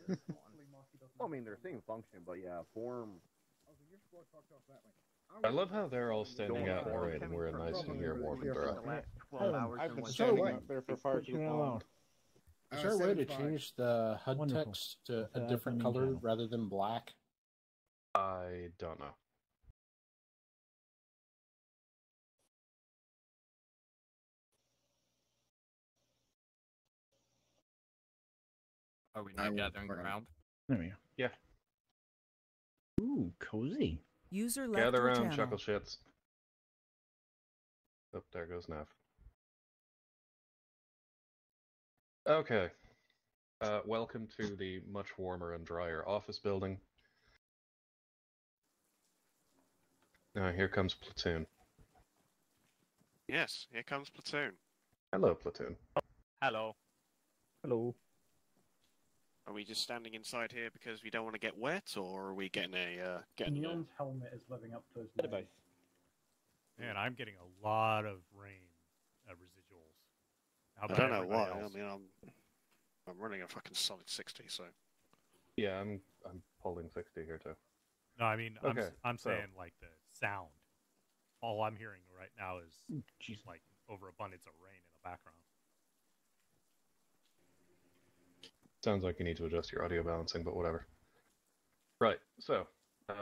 Well, I mean, they're same function, but yeah, form. I love how they're all standing Going out in the form rain and we're a nice and here warm and dry. the last 12 hours I've in been one standing day. out there for far too long. Is there a way to 75. change the HUD Wonderful. text to So a that's different the main color channel. rather than black? I don't know. Are we I not will gathering burn. around? There we go. Yeah. Ooh, cozy. User left Gather your around, channel. chuckle shits. Oh, there goes Nav. Okay. Welcome to the much warmer and drier office building. Now here comes Platoon. Yes, here comes Platoon. Hello, Platoon. Hello. Hello. Are we just standing inside here because we don't want to get wet, or are we getting a Neon's helmet is living up to his Bit of name. both. Man, I'm getting a lot of rain residuals. How I about don't know everybody why. else? I mean, I'm running a fucking solid 60, so. Yeah, I'm pulling 60 here too. No, I mean, Okay, I'm so- saying like the sound. All I'm hearing right now is Jeez. like overabundance of rain in the background. Sounds like you need to adjust your audio balancing, but whatever. Right, so,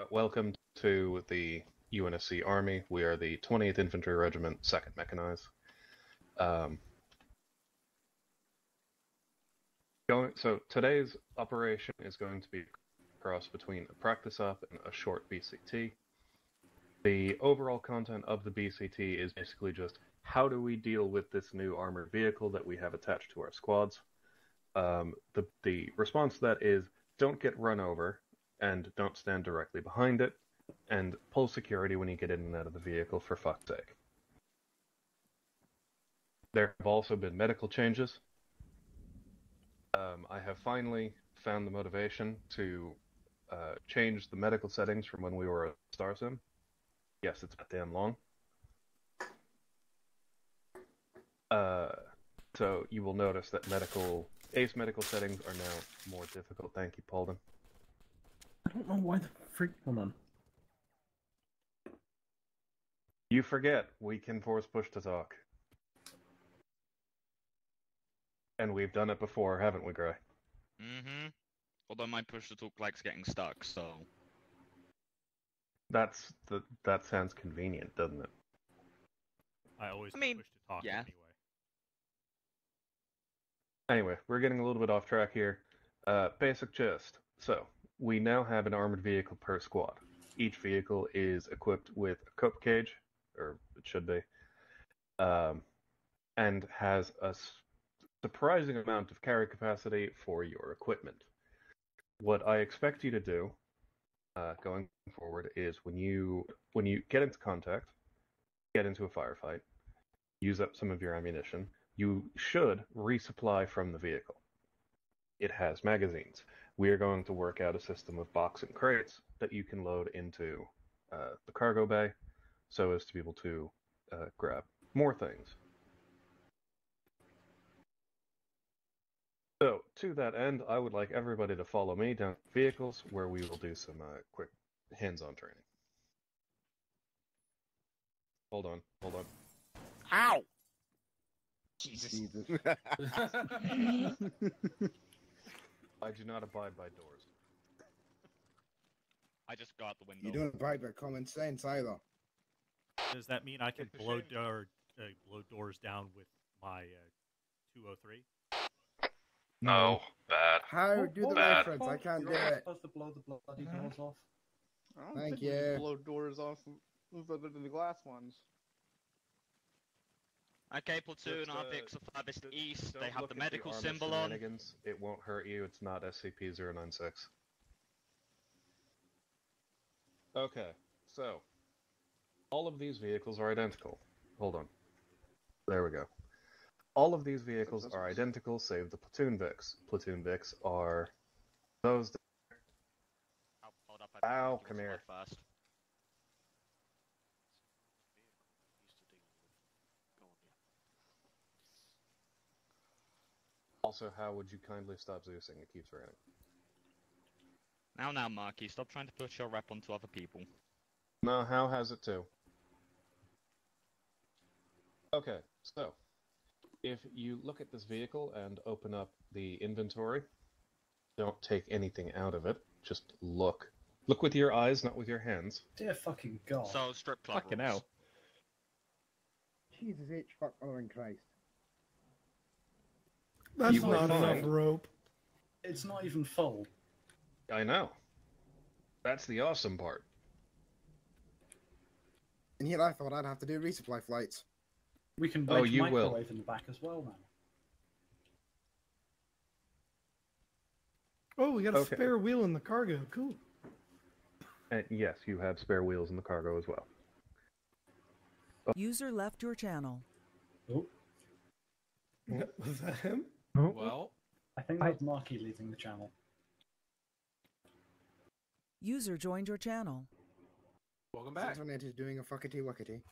welcome to the UNSC Army. We are the 20th Infantry Regiment, 2nd Mechanized. So today's operation is going to be a cross between a practice op and a short BCT. The overall content of the BCT is basically just how do we deal with this new armored vehicle that we have attached to our squads. The response to that is don't get run over and don't stand directly behind it, and pull security when you get in and out of the vehicle, for fuck's sake. There have also been medical changes. I have finally found the motivation to change the medical settings from when we were at Star Sim. Yes, it's that damn long. So you will notice that ACE medical settings are now more difficult. Thank you, Paulden. I don't know why the freak. Hold on. You forget, we can force push to talk. And we've done it before, haven't we, Gray? Mm-hmm. Although my push to talk like's getting stuck, so... That sounds convenient, doesn't it? I always I mean, push to talk yeah. anyway. Anyway, we're getting a little bit off track here. Basic gist. So, we now have an armored vehicle per squad. Each vehicle is equipped with a cope cage, or it should be, and has a surprising amount of carry capacity for your equipment. What I expect you to do, going forward, is when you get into contact, get into a firefight, use up some of your ammunition, you should resupply from the vehicle. It has magazines. We are going to work out a system of box and crates that you can load into the cargo bay, so as to be able to grab more things. So, to that end, I would like everybody to follow me down to vehicles, where we will do some quick hands-on training. Hold on. Ow! Jesus. I do not abide by doors. I just got out the window. You don't abide by common sense either. Does that mean I can It's a blow shame. blow doors down with my 203? No, bad. How do the Bad. reference? I can't do You're not it. supposed to blow the bloody doors off. I don't Thank think we you. blow doors off other than the glass ones. Okay, Platoon, Just, our vehicles are farthest east. Don't They have look the at medical armored symbol on. shenanigans. It won't hurt you. It's not SCP-096. Okay, so all of these vehicles are identical. Hold on. There we go. All of these vehicles are identical, save the platoon Vics. Platoon Vics are those. Oh, hold up, I think Ow, I'll give come us here. one first. Also, how would you kindly stop Zeusing? It keeps raining. Now, Marky, stop trying to push your rep onto other people. No, Hal has it too. Okay, so if you look at this vehicle and open up the inventory, don't take anything out of it. Just look. Look with your eyes, not with your hands. Dear fucking god. So, strip club Fucking rules. hell. Jesus H. Fuck Mother in Christ. That's You will not enough find- rope. It's not even full. I know. That's the awesome part. And yet I thought I'd have to do resupply flights. We can Oh, wedge you will. microwave in the back as well now. Oh, we got a Okay. spare wheel in the cargo. Cool. And yes, you have spare wheels in the cargo as well. User left your channel. Oh, Was that him? Well, I think that's Marky leaving the channel. User joined your channel. welcome back. Internet is doing a fuckety wuckety.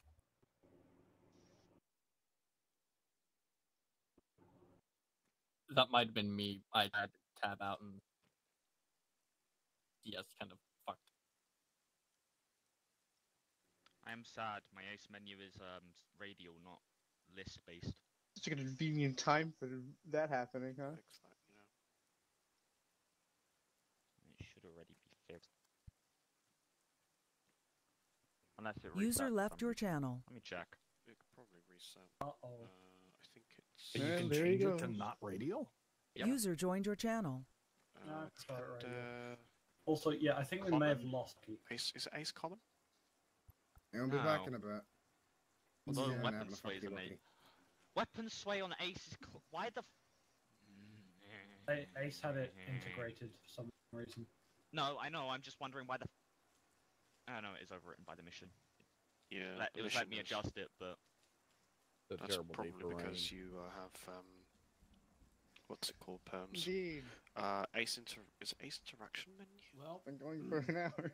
That might have been me. I had to tab out and yes, kind of fucked. I am sad. My ace menu is radial, not list based. Such a convenient time for that happening, huh? Fix that, you know. It should already be fixed. Unless it User resets left your something. channel. Let me check. It could probably reset. Uh-oh. I think it's. You And can there you change it go. to not radial? Yep. User joined your channel. No, it's quite right, and, Also, yeah, I think we may have Common? lost Keith. Ace, is it Ace common? I'll be back No. in a bit. Although Yeah, weapon having a sways fuckety on wuckety. ace. Weapon sway on ace is. Why the. Ace had it integrated for some reason. No, I know. I'm just wondering why the. I know it is overwritten by the mission. Yeah. It was let me adjust it, but. The That's terrible day probably for because rain. you have what's it called? Perms. Indeed. Ace is it Ace interaction menu? Well, Been going for an hour.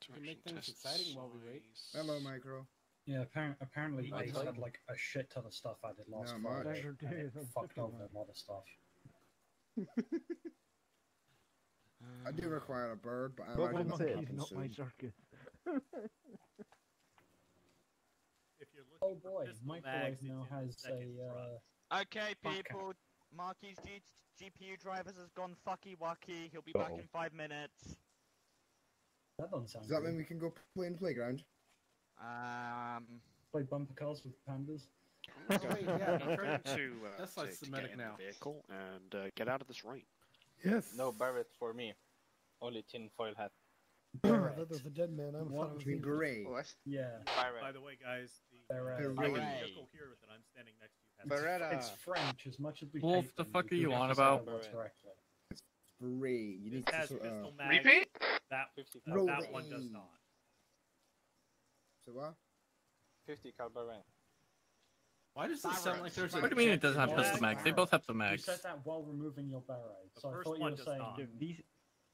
Interaction make things test exciting while we wait. size. Hello, Micro. yeah, apparently Nice. Ace had like a shit ton of stuff added last No, Friday. Never and it did. fucked over a lot of stuff. I do require a bird, but I But imagine what's that'll it? happen Not my soon. circus. If you're looking Oh for boy, pistol microwave mags, now it's in the has second front. Okay, Fuck. people. Marky's GPU drivers has gone fucky wacky. He'll be back Uh-oh. in 5 minutes. That doesn't sound Does that good. mean we can go play in the playground? Play bumper cars with pandas? I'm Oh, wait, yeah, going okay. to That's like to get Semitic in now. the vehicle and get out of this rain. Yes. Barrett for me. Only tinfoil hat. That was a dead man. I What? thought it was Between injured. beret. What? Yeah. By the way, guys, the Beret. Beret. vehicle here that I'm standing next to has Beretta. It's French as much as we Wolf, hate the them, fuck we are you do on have to say about? the words correctly. Beret. You This need to has sort pistol of... mags. That Roll that the one does E. not. So what? 50 caliber range. Why does this sound like there's a... What do you mean it doesn't have Yeah. pistol mags? They both have the You mags. said that while removing your beret, The so I first thought you one were does saying not.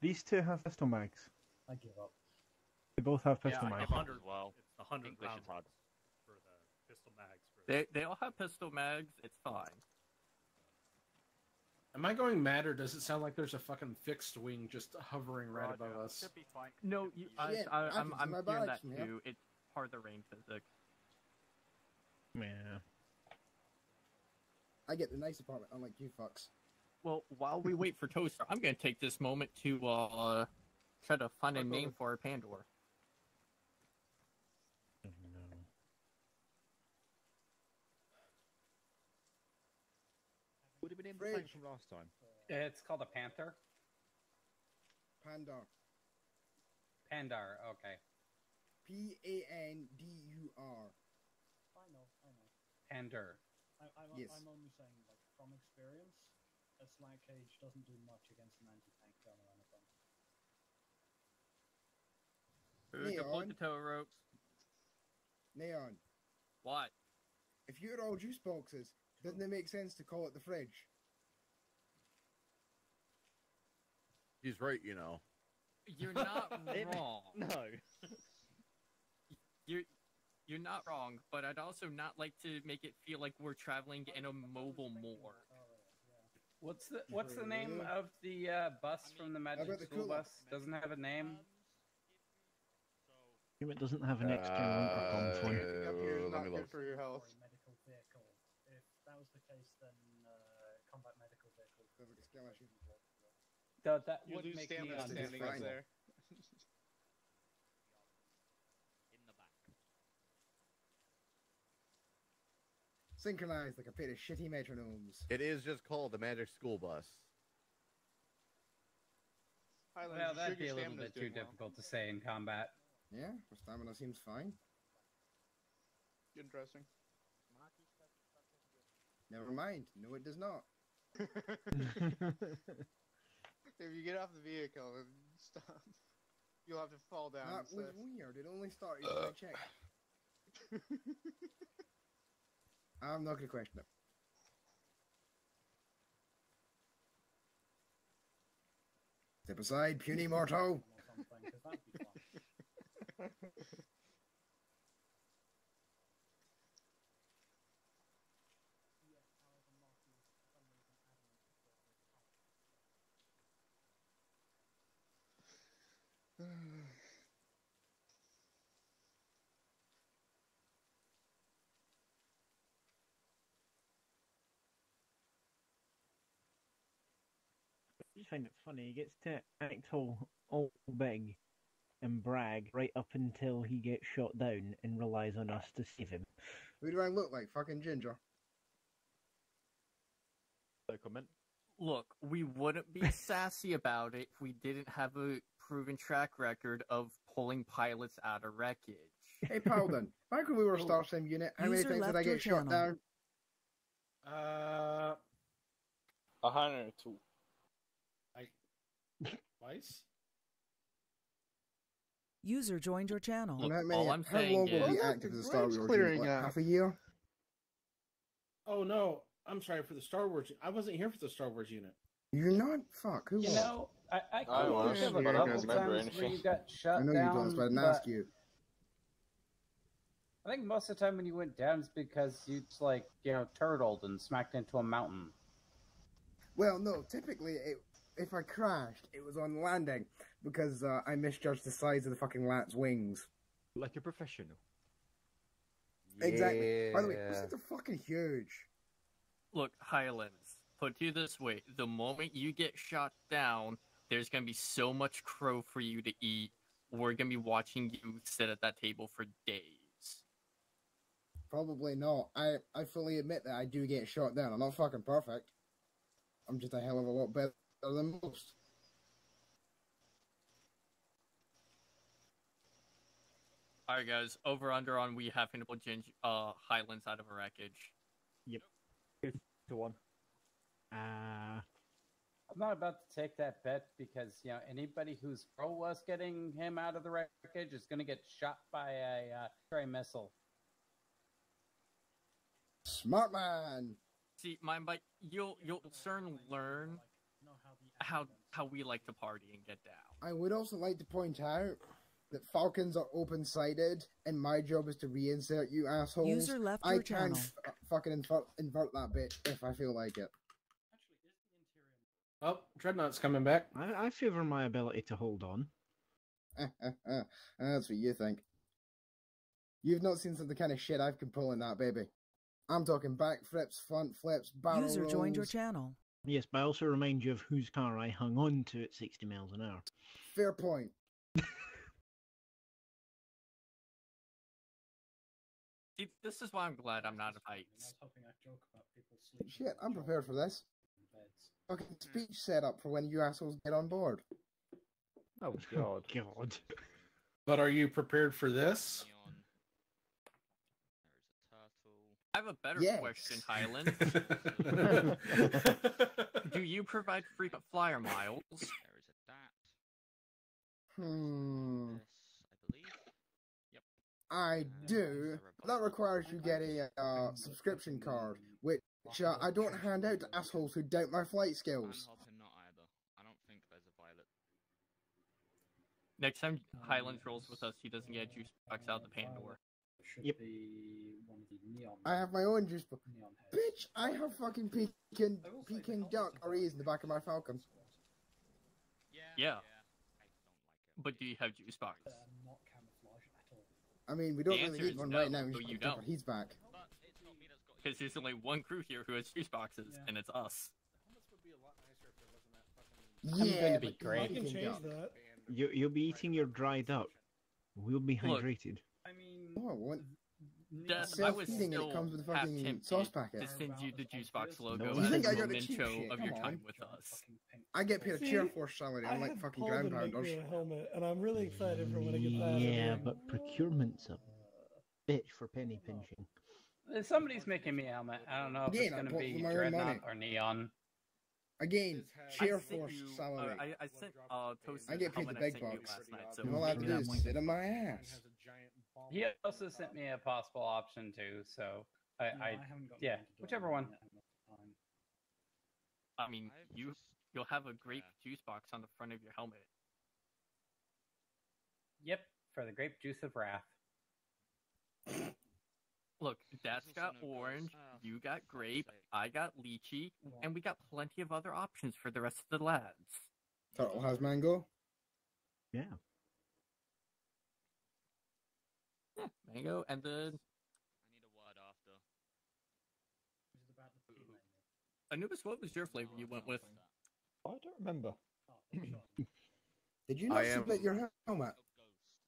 These two have pistol mags. I give up. They both have Yeah, pistol I mags. give up as well. It's the 100 English round is hard. for the pistol mags. For They all have pistol mags. It's fine. Am I going mad, or does it sound like there's a fucking fixed wing just hovering right above us? Should be fine. No, Shit, I'm my hearing bags that from here. too. It's part of the rain physics. Yeah. I get the nice apartment, unlike you fucks. Well, while we wait for Toaster, I'm gonna take this moment to try to find a name for our Pandor. Oh, no. Would have been in the Fridge. same from last time. It's called a Panther. Pandar. Pandar. Okay. P-A-N-D-U-R. I know. Pander. Yes. I'm only saying, like, from experience, a slack cage doesn't do much against an anti-tank gun or anything. Deploy Neon. the tow ropes. Neon. What? If you're all juice boxes, doesn't it make sense to call it the fridge? He's right, you know. You're not wrong. No. You're not wrong, but I'd also not like to make it feel like we're traveling in a mobile more. What's the name of the bus from the Magic about the School cooler? Bus? Doesn't have a name. It doesn't have an external intercom phone. Standing up here is let not me good look. for your health. Medical vehicle. If that was the case, then combat medical vehicle. Though that You would lose make me stamina standing up undefensible. there. In the back. Synchronized like a pair of shitty metronomes. It is just called the Magic School Bus. Highland, Well, you that'd sure be a your little stamina's bit too doing well? difficult to say in combat. Yeah, for stamina seems fine. Interesting. Never mind. No, it does not. If you get off the vehicle and stop, you'll have to fall down. That was instead. weird. It only started when I checked. I'm not going to question it. Step aside, puny mortal. Or something, 'cause that'd be fun. I just find it funny. He gets to act all big and brag right up until he gets shot down and relies on us to save him. Who do I look like? Fucking Ginger. No comment. Look, we wouldn't be sassy about it if we didn't have a proven track record of pulling pilots out of wreckage. Hey, Paladin. Back when we were a Star Sim unit, how many User times did I left your get shot channel. down? 102. Twice? User joined your channel. Look, And how all I'm how saying long were we is- active as a Star Wars unit? clearing What, out. half a year? Oh no, I'm sorry for the Star Wars. I wasn't here for the Star Wars unit. You're not? Fuck, who You was? know, I I can was, think of a but I couple don't remember times where anything. you got shut I know down. you don't, but I didn't but ask you. I think most of the time when you went down, it's because you turtled and smacked into a mountain. Well, no, typically, if I crashed, it was on landing, because I misjudged the size of the fucking lat's wings. Like a professional. Exactly. By the way, those things are fucking huge. Look, Highlands, put it this way, the moment you get shot down, there's going to be so much crow for you to eat. We're going to be watching you sit at that table for days. Probably not. I fully admit that I do get shot down. I'm not fucking perfect. I'm just a hell of a lot better than most. Alright guys, over under on we having to pull Highlands out of a wreckage. Yep. 2-1. I'm not about to take that bet because anybody who's pro us getting him out of the wreckage is going to get shot by a stray missile. Smart man. See, but you'll soon learn how we like to party and get down. I would also like to point out that Falcons are open-sided, and my job is to reinsert you assholes. User left I your can channel. fucking invert that bit if I feel like it. Oh, Dreadnought's coming back. I favour my ability to hold on. That's what you think. You've not seen some of the kind of shit I've can pull in that baby. I'm talking back flips, front flips, barrel User rolls. joined your channel. Yes, but I also remind you of whose car I hung on to at 60 miles an hour. Fair point. See, this is why I'm glad I'm not at I was heights. hoping I'd joke about people sleeping. Shit, I'm prepared for this. in beds. Fucking speech set up for when you assholes get on board. Oh god. God. But are you prepared for this? I have a better Yes. question, Highland. Do you provide frequent flyer miles? There is a dat. Hmm. This, I believe. Yep. I do. That requires you get a subscription card, which I don't hand out to assholes who doubt my flight I'm skills. hoping not either. I don't think there's a violet. Next time Highlands rolls with us, he doesn't get a juice box out the Pandora. should Yep. be one of the neon. I have my own juice box. Neon heads. Bitch, I have fucking Peking duck Aries in the back of my Falcon. Yeah. But do you have juice boxes? Not camouflage at all. I mean, we don't The really answer need is one no, right now. so We you just don't. he's back. Because there's only one crew here who has juice boxes, and it's us. I'm going Yeah, to be but great. I can change that. You'll be eating your dry duck. We'll be Look, hydrated. I mean, Oh, what? That, I was Self-feeding and it still comes with a half fucking tempted sauce packet. to send you the juice box logo No, you as think a I got a cheap memento shit? of your Come time on. with us. I get paid a See, tier 4 salary. I I'm like had fucking Paul to ground make pounders. me a helmet, and I'm really excited for when I get that. Yeah, but procurement's a bitch for penny pinching. Somebody's making me a helmet. I don't know if Again, it's I going to bought be for my own Dreadnought money. or Neon. Again, I tier sent 4 you, salary. I sent Toast I get paid the helmet big I sent you bucks. last night, so And all I have to do that is one. sit on my ass. He also sent me a possible option too, so I haven't got yeah, mine to do whichever it one. yet, I'm fine. I mean, you'll have a grape juice box on the front of your helmet. Yep, for the grape juice of wrath. Look, Dad's got orange, you got grape, I got lychee, and we got plenty of other options for the rest of the lads. Turtle has mango. Yeah. Yeah, mango, and then I need a word after. Is it about the menu? Anubis, what was your flavor you went with? I don't remember. Oh, sure. Did you not I am- submit your helmet?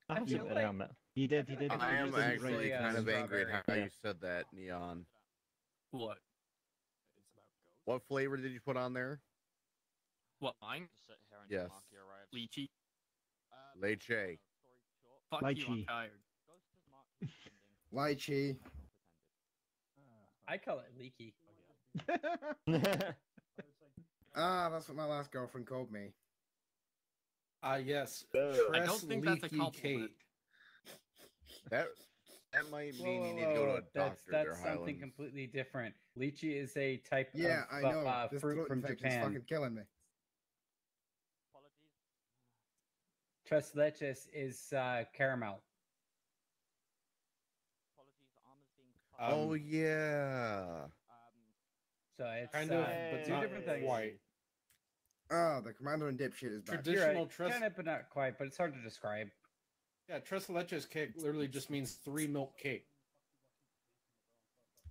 I I feel feel like like- helmet. he did. He did. If I you am just did actually really, kind of angry at strawberry. how Yeah. you said that, Neon. What? What flavor did you put on there? What, mine? Yes. Lychee? Leche. Fuck you, I'm Lychee. tired. Lychee. I call it leaky. Ah, that's what my last girlfriend called me. Yes. I don't think that's a Leaky compliment. Kate. That might Whoa, mean whoa, you need to go to whoa, a doctor That's there, something Highlands. completely different. Lychee is a type Yeah, of I know. This fruit throat from infection's Japan. fucking killing me. Tres leches is caramel. Oh yeah. So it's Kind of, but two not different things. quite. Oh, the commander and dipshit is back. Traditional You're right. tres- Kind of, but not quite. But it's hard to describe. Yeah, tres leches cake literally just means 3 milk cake.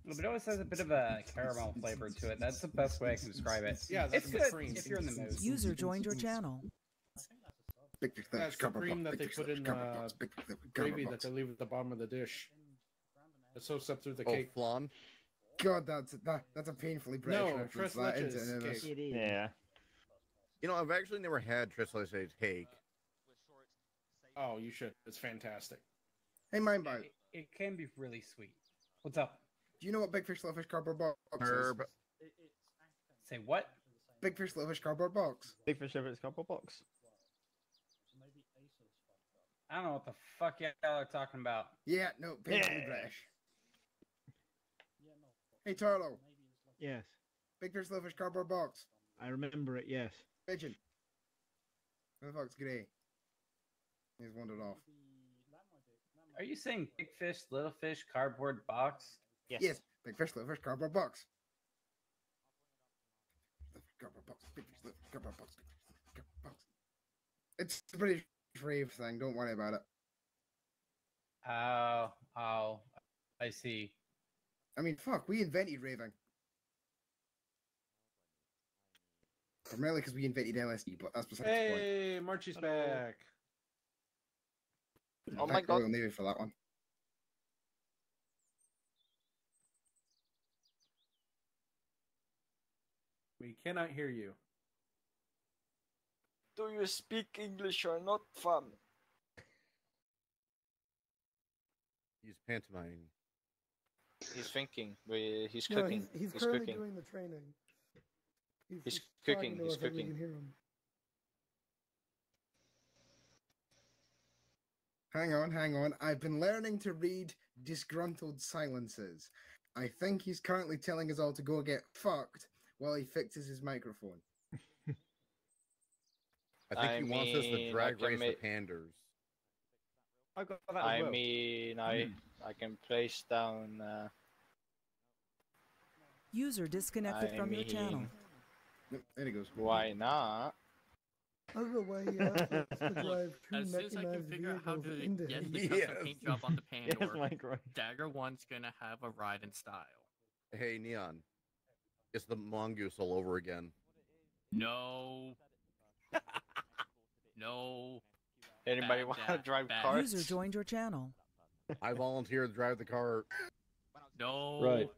But it always has a bit of a caramel flavor to it. That's the best way I can describe it. Yeah, it's that's the good cream. if you're in the mood. User joined your channel. That's the cream that they put in the gravy that they leave at the bottom of the dish. It soaks up through the cake. Flan? God, that's a painfully British No, reference. tres That, leches isn't it? cake. It is. Yeah. You know, I've actually never had tres leches cake. Oh, you should. It's fantastic. Hey, Mindbite, It can be really sweet. What's up? do you know what Big Fish Little Fish cardboard box is? Herb. Say what? Big Fish Little Fish cardboard box. Big fish over its couple box. I don't know what the fuck y'all are talking about. Yeah, no, painfully British. Hey, Turtle, Yes, Big Fish Little Fish cardboard box. I remember it. Yes. Pigeon. Who the fuck's Gray? He's wandered off. Are you saying big fish, little fish, cardboard box? Yes, Big Fish Little Fish cardboard box. Cardboard box. Big Fish Little Fish cardboard box. Big Fish Little Fish cardboard box. It's a British rave thing. Don't worry about it. Oh, I see. I mean, fuck, we invented raving. Primarily because we invented LSD, but that's besides the point. Hey, Marchie's back. Oh my god. Royal Navy for that one. We cannot hear you. Do you speak English or not, fam? He's pantomiming. He's thinking. He's No, cooking. he's currently cooking. doing the training. He's talking cooking, to he's us and we cooking. can hear him. Hang on. I've been learning to read disgruntled silences. I think he's currently telling us all to go get fucked while he fixes his microphone. I think he wants us to mean, drag I can race make- the panders. I got that as I well. mean, I can place down. User disconnected I from your channel. mean, There he goes. why not? I don't know why he asked us to drive two As soon as I can mechanized figure out how vehicles to into get him. the custom paint job on the Yes, Pandora, Micro. Dagger 1's gonna have a ride in style. Hey, Neon. It's the mongoose all over again. No. No. Anybody Bad want to dad, drive bad. carts? User joined your channel. I volunteer to drive the car. No. Right.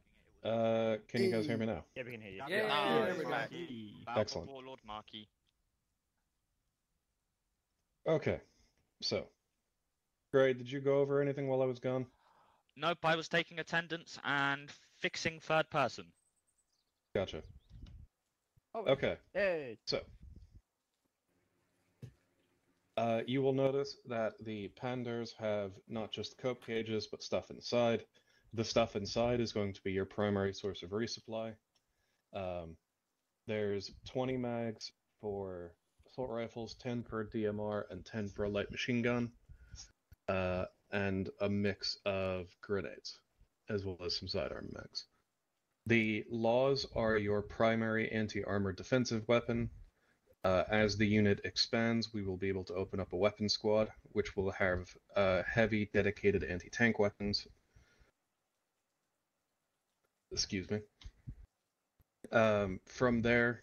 Can you guys hear me now? Yeah, we can hear you. Yeah, Yeah, we're back. Excellent. Warlord Marky. Okay. So, Gray, did you go over anything while I was gone? Nope, I was taking attendance and fixing third person. Gotcha. Oh, Okay. Hey. So, you will notice that the Panders have not just cope cages, but stuff inside. The stuff inside is going to be your primary source of resupply. There's 20 mags for assault rifles, 10 per DMR, and 10 for a light machine gun, and a mix of grenades, as well as some sidearm mags. The laws are your primary anti-armor defensive weapon. As the unit expands, we will be able to open up a weapon squad, which will have heavy, dedicated anti-tank weapons. Excuse me. From there,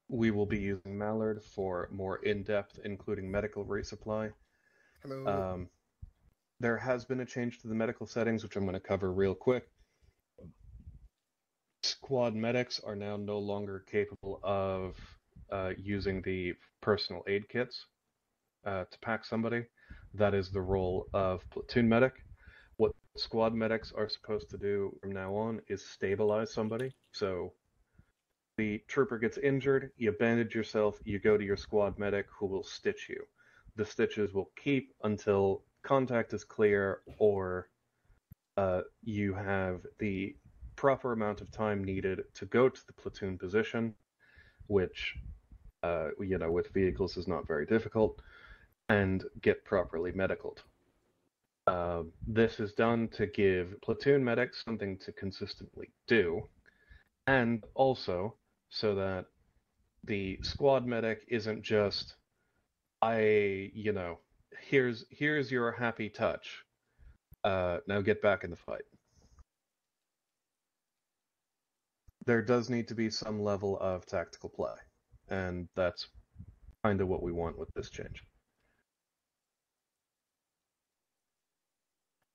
we will be using Mallard for more in-depth, including medical resupply. Hello. There has been a change to the medical settings, which I'm going to cover real quick. Squad medics are now no longer capable of using the personal aid kits to pack somebody. That is the role of platoon medic. What squad medics are supposed to do from now on is stabilize somebody. So the trooper gets injured, you bandage yourself, you go to your squad medic who will stitch you. The stitches will keep until contact is clear or you have the proper amount of time needed to go to the platoon position, which, with vehicles is not very difficult, and get properly medicaled. This is done to give platoon medics something to consistently do, and also so that the squad medic isn't just, here's your happy touch. Now get back in the fight. There does need to be some level of tactical play, and that's kind of what we want with this change.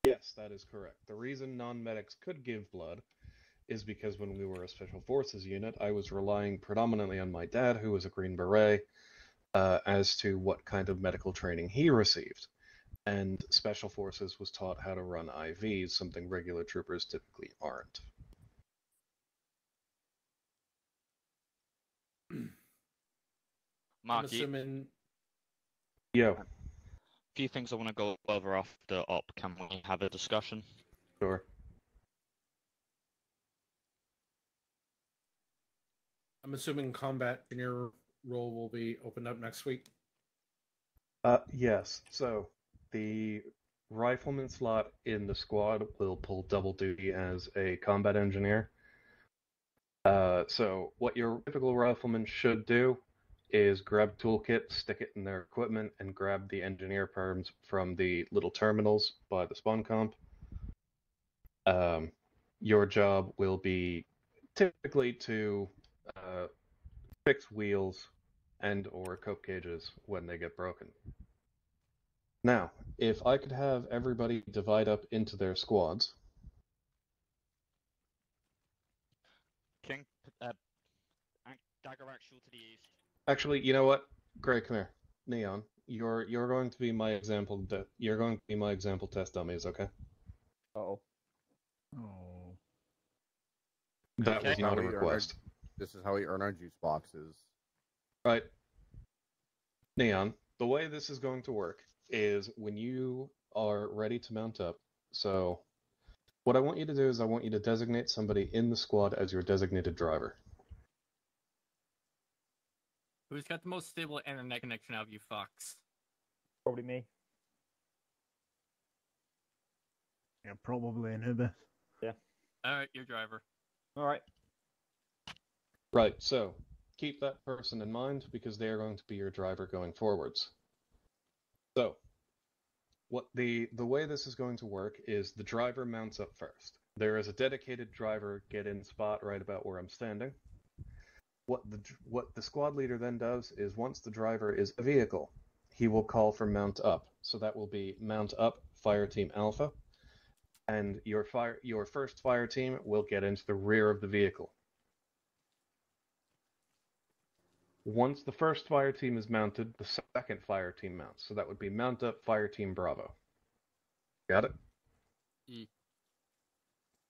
Yes, that is correct. The reason non-medics could give blood is because when we were a Special Forces unit, I was relying predominantly on my dad, who was a Green Beret, as to what kind of medical training he received. And Special Forces was taught how to run IVs, something regular troopers typically aren't. Marky, I'm assuming... Yo. A few things I want to go over after op. Can we have a discussion? Sure. I'm assuming combat in your role will be opened up next week. Yes. So the rifleman slot in the squad will pull double duty as a combat engineer. So what your typical rifleman should do is grab toolkit, stick it in their equipment, and grab the engineer perms from the little terminals by the spawn comp. Your job will be typically to fix wheels and or cope cages when they get broken. Now, if I could have everybody divide up into their squads. King, Dagger actual to the east. Actually, you know what? Gray, come here. Neon, you're going to be my example. You're going to be my example test dummies, okay? Oh. That was not a request. This is how we earn our juice boxes. Right. Neon, the way this is going to work is when you are ready to mount up. So, what I want you to do is I want you to designate somebody in the squad as your designated driver. Who's got the most stable internet connection out of you fucks? Probably me. Yeah, probably Anubis. Yeah. Alright, your driver. Alright. Right, so keep that person in mind because they are going to be your driver going forwards. So, what the way this is going to work is the driver mounts up first. There is a dedicated driver get-in spot right about where I'm standing. What the squad leader then does is once the driver is a vehicle, he will call for mount up. So that will be mount up, fire team alpha, and your first fire team will get into the rear of the vehicle. Once the first fire team is mounted, the second fire team mounts. So that would be mount up, fire team Bravo. Got it? E.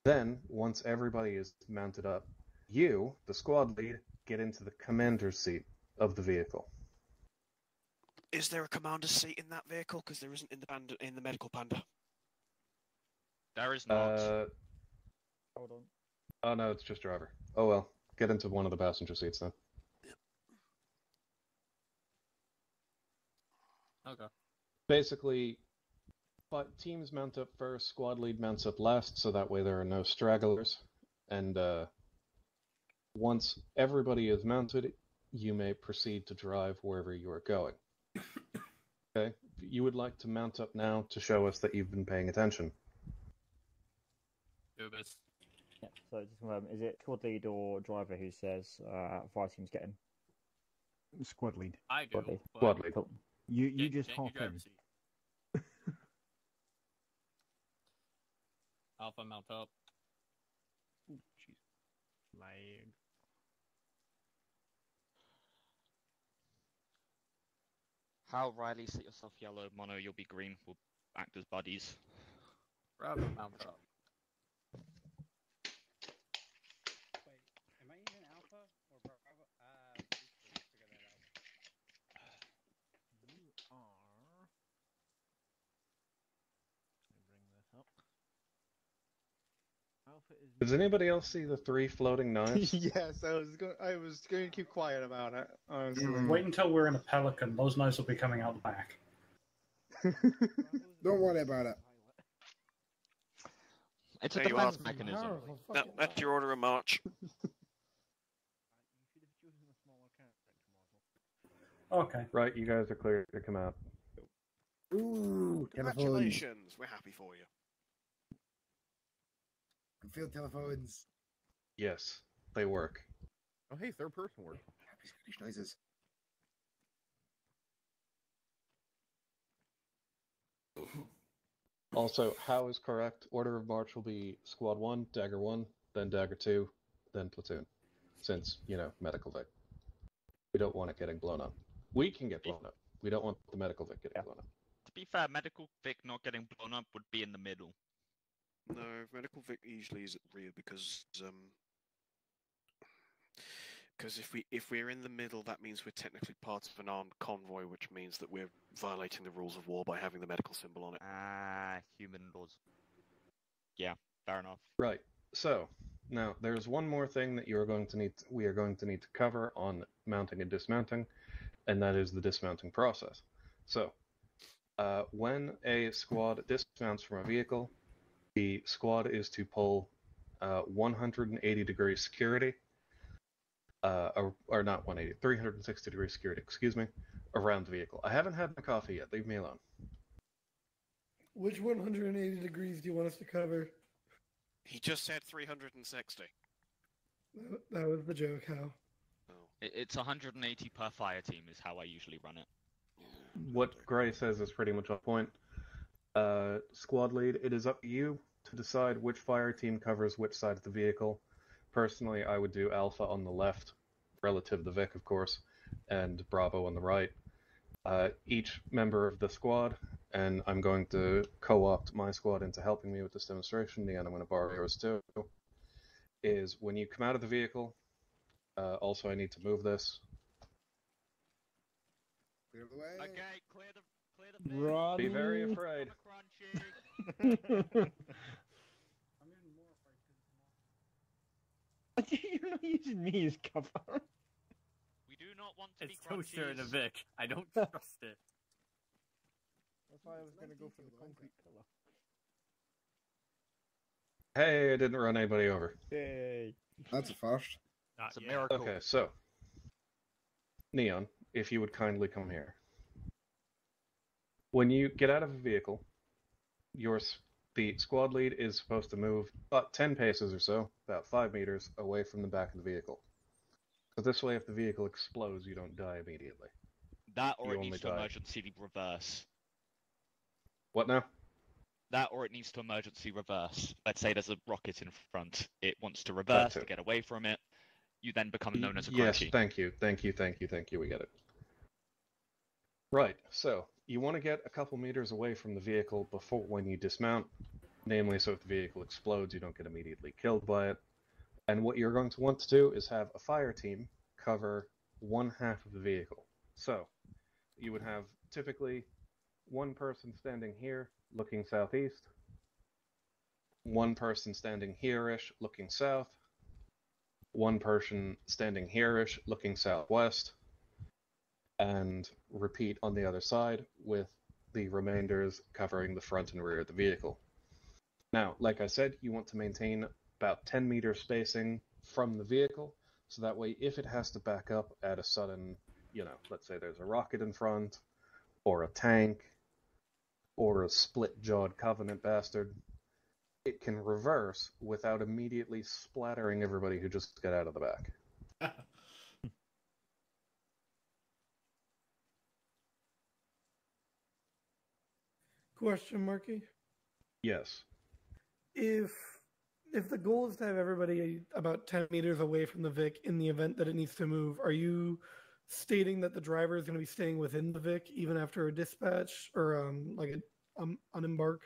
Then, once everybody is mounted up, you, the squad lead, get into the commander's seat of the vehicle. Is there a commander's seat in that vehicle? Because there isn't in the medical panda. There is not. Hold on. Oh no, it's just driver. Oh well, get into one of the passenger seats then. Okay. Basically, but teams mount up first, squad lead mounts up last, so that way there are no stragglers. And once everybody is mounted, you may proceed to drive wherever you are going. Okay? You would like to mount up now to show us that you've been paying attention. Ubis. Yeah, so just is it squad lead or driver who says fire team's getting? Squad lead. I do. Squad lead. But Squad lead. Cool. You just get hop your driver's in. seat. Alpha mount up. Jeez. Lag. How Riley, set yourself yellow, Mono, you'll be green. We'll act as buddies. Bravo mount up. Wait, am I even Alpha or Bravo? Please figure that out. You are. Let me bring this up. Alpha is. Does anybody else see the 3 floating knives? Yes, I was going to keep quiet about it. Honestly. Wait until we're in a pelican. Those knives will be coming out the back. Don't worry about it. It's a There you are. defense mechanism. That's your order of march. Okay. Right, you guys are clear to come out. Ooh, telephones. Congratulations, we're happy for you. Field telephones. Yes, they work. Oh, hey, third person work. Happy Scottish noises. Also, how is correct? Order of march will be squad 1, dagger 1, then dagger 2, then platoon. Since, medical vic. We don't want it getting blown up. We can get blown up. We don't want the medical vic getting blown up. To be fair, medical Vic not getting blown up would be in the middle. No, medical vic usually is at the rear because if we're in the middle, that means we're technically part of an armed convoy, which means that we're violating the rules of war by having the medical symbol on it. Human laws. Yeah, fair enough. Right. So, now there's one more thing that we are going to need to cover on mounting and dismounting, and that is the dismounting process. So, when a squad dismounts from a vehicle, the squad is to pull 180-degree security, or not 180, 360-degree security, excuse me, around the vehicle. I haven't had my coffee yet. Leave me alone. Which 180 degrees do you want us to cover? He just said 360. That was the joke, Hal. It's 180 per fire team is how I usually run it. What Gray says is pretty much on point. Squad lead, it is up to you to decide which fire team covers which side of the vehicle. Personally, I would do Alpha on the left, relative to Vic, of course, and Bravo on the right. Each member of the squad, and I'm going to co-opt my squad into helping me with this demonstration, and I'm going to borrow yours too, is when you come out of the vehicle, also I need to move this. Clear the way. Okay, clear the Run. Be very afraid. You're not using me as cover. We do not want to It's be crunchy. Toaster and a Vic. I don't trust it. thought I was going to go for the concrete pillar. Hey, I didn't run anybody over. Yay! That's a first. It's a miracle. Okay, so Neon, if you would kindly come here. When you get out of a vehicle, the squad lead is supposed to move about 10 paces or so, about 5 meters, away from the back of the vehicle. So this way, if the vehicle explodes, you don't die immediately. That or You it only needs to die. emergency reverse. What now? That or it needs to emergency reverse. Let's say there's a rocket in front. It wants to reverse to get away from it. You then become known as a Yes, crunchy. thank you. We get it. Right, so you want to get a couple meters away from the vehicle before when you dismount, namely so if the vehicle explodes, you don't get immediately killed by it. And what you're going to want to do is have a fire team cover one half of the vehicle. So you would have typically one person standing here looking southeast, one person standing here-ish looking south, one person standing here-ish looking southwest, and repeat on the other side with the remainders covering the front and rear of the vehicle. Now, like I said, you want to maintain about 10 meter spacing from the vehicle, so that way if it has to back up at a sudden, let's say there's a rocket in front, or a tank, or a split-jawed Covenant bastard, it can reverse without immediately splattering everybody who just got out of the back. Question, Marky? Yes. If the goal is to have everybody about 10 meters away from the Vic in the event that it needs to move, are you stating that the driver is going to be staying within the Vic even after a dispatch or an unembark?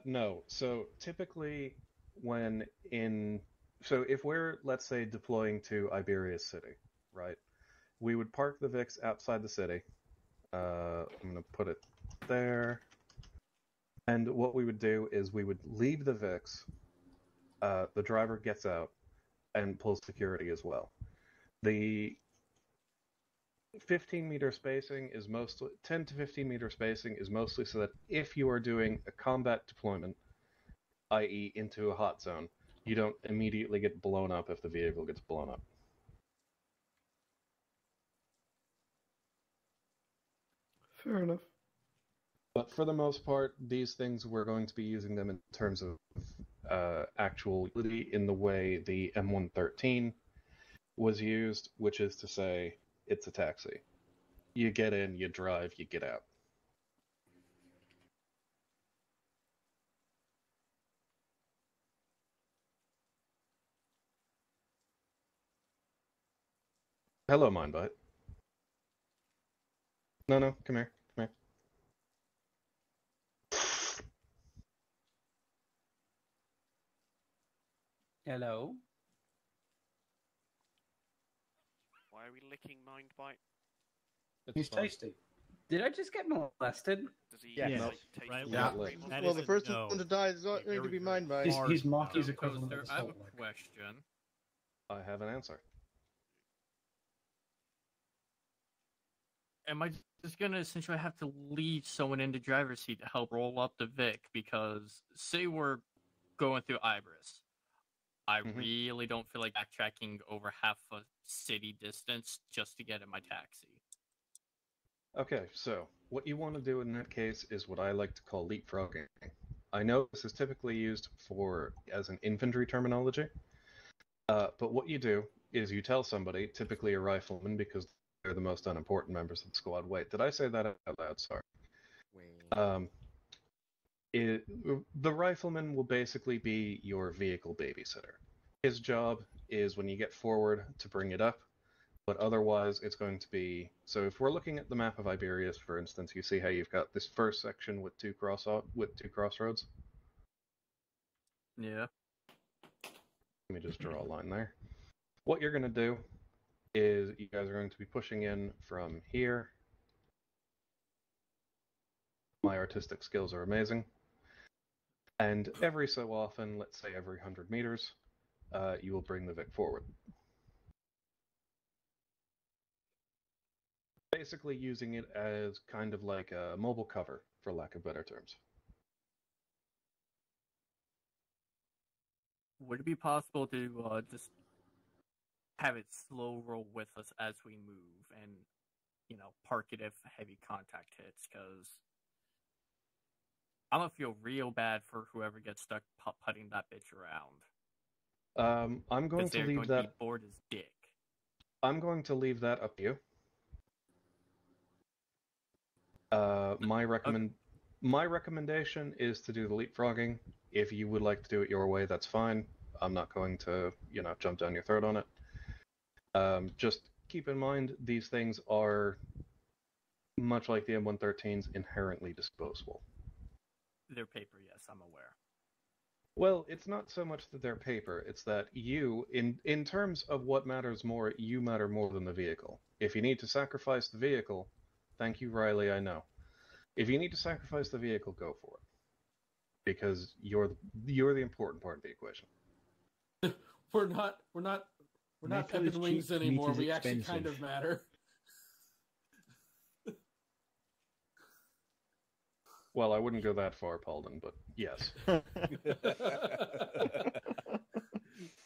No. So typically if we're, let's say, deploying to Iberia's city, right, we would park the Vics outside the city. I'm going to put it there. And what we would do is we would leave the Vix, the driver gets out, and pulls security as well. The 10 to 15 meter spacing is mostly so that if you are doing a combat deployment, i.e. into a hot zone, you don't immediately get blown up if the vehicle gets blown up. Fair enough. But for the most part, these things, we're going to be using them in terms of actual utility in the way the M113 was used, which is to say, it's a taxi. You get in, you drive, you get out. Hello, Mindbite. No, come here. Hello? Why are we licking Mindbite? He's tasty. Did I just get molested? Does he Yes. like, taste Right, the Yeah. cream on Well, it? the first one to die is not going to be mine by. He's Marky's So, equivalent Coaster, of I have a salt lick. question. I have an answer. Am I just gonna essentially have to leave someone in the driver's seat to help roll up the Vic? Because say we're going through Ibris, I really don't feel like backtracking over half a city distance just to get in my taxi. Okay, so what you want to do in that case is what I like to call leapfrogging. I know this is typically used as an infantry terminology, but what you do is you tell somebody, typically a rifleman, because they're the most unimportant members of the squad. Wait, did I say that out loud? Sorry. The rifleman will basically be your vehicle babysitter. His job is when you get forward to bring it up, but otherwise it's going to be... So if we're looking at the map of Iberius, for instance, you see how you've got this first section with two crossroads? Yeah. Let me just draw a line there. What you're going to do is you guys are going to be pushing in from here. My artistic skills are amazing. And every so often, let's say every 100 meters, you will bring the Vic forward. Basically using it as kind of like a mobile cover, for lack of better terms. Would it be possible to just have it slow roll with us as we move and, park it if heavy contact hits? Because I'm going to feel real bad for whoever gets stuck putting that bitch around. I'm going to leave that. Be bored as dick. I'm going to leave that up to you. My recommendation is to do the leapfrogging. If you would like to do it your way, that's fine. I'm not going to, jump down your throat on it. Just keep in mind, these things are, much like the M113s, inherently disposable. They're paper, yes, I'm aware. Well, it's not so much that they're paper, it's that you, in terms of what matters more, you matter more than the vehicle. If you need to sacrifice the vehicle, thank you, Riley, I know. If you need to sacrifice the vehicle, go for it. Because you're the important part of the equation. We're not Pep and Wings anymore. We actually kind of matter. Well, I wouldn't go that far, Paulden, but yes.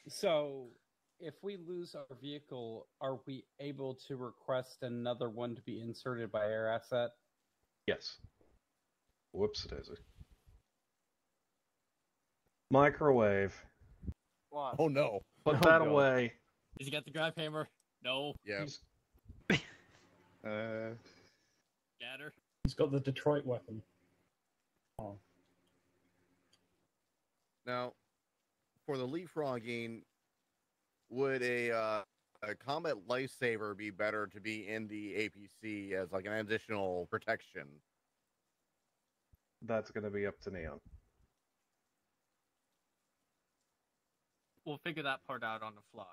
So, if we lose our vehicle, are we able to request another one to be inserted by air asset? Yes. Whoops, daisy. Microwave. What? Oh no. Put that away. Did you get the grab hammer? No. Yeah. Scatter. He's got the Detroit weapon. Oh. Now, for the leapfrogging, would a combat lifesaver be better to be in the APC as like an additional protection? That's going to be up to Neon. We'll figure that part out on the fly.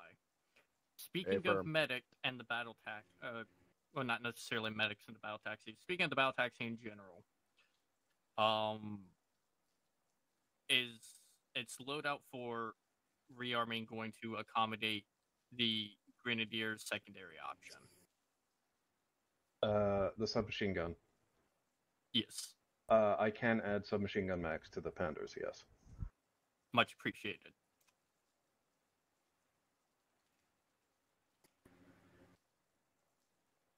Speaking of medic and the battle tax, well, not necessarily medics and the battle taxi. Speaking of the battle taxi in general, is its loadout for rearming going to accommodate the Grenadier's secondary option? The submachine gun. Yes. I can add submachine gun mags to the Panthers, yes. Much appreciated.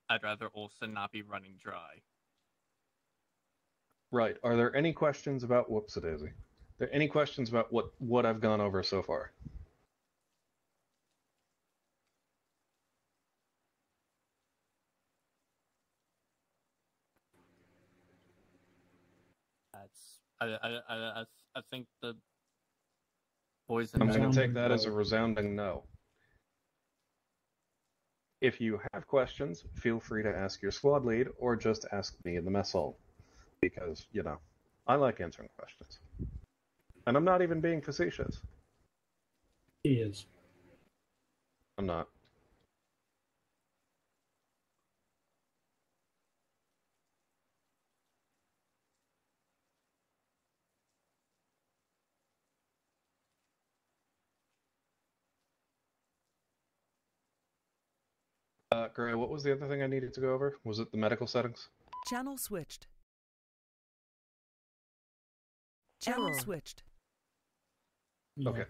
I'd rather Olsen not be running dry. Right. Are there any questions about... Whoops-a-daisy. Are there any questions about what I've gone over so far? I think the boys... I'm going to take that as a resounding no. If you have questions, feel free to ask your squad lead or just ask me in the mess hall. Because, I like answering questions. And I'm not even being facetious. He is. I'm not. Gray, what was the other thing I needed to go over? Was it the medical settings? Channel switched. Channel switched. Yeah.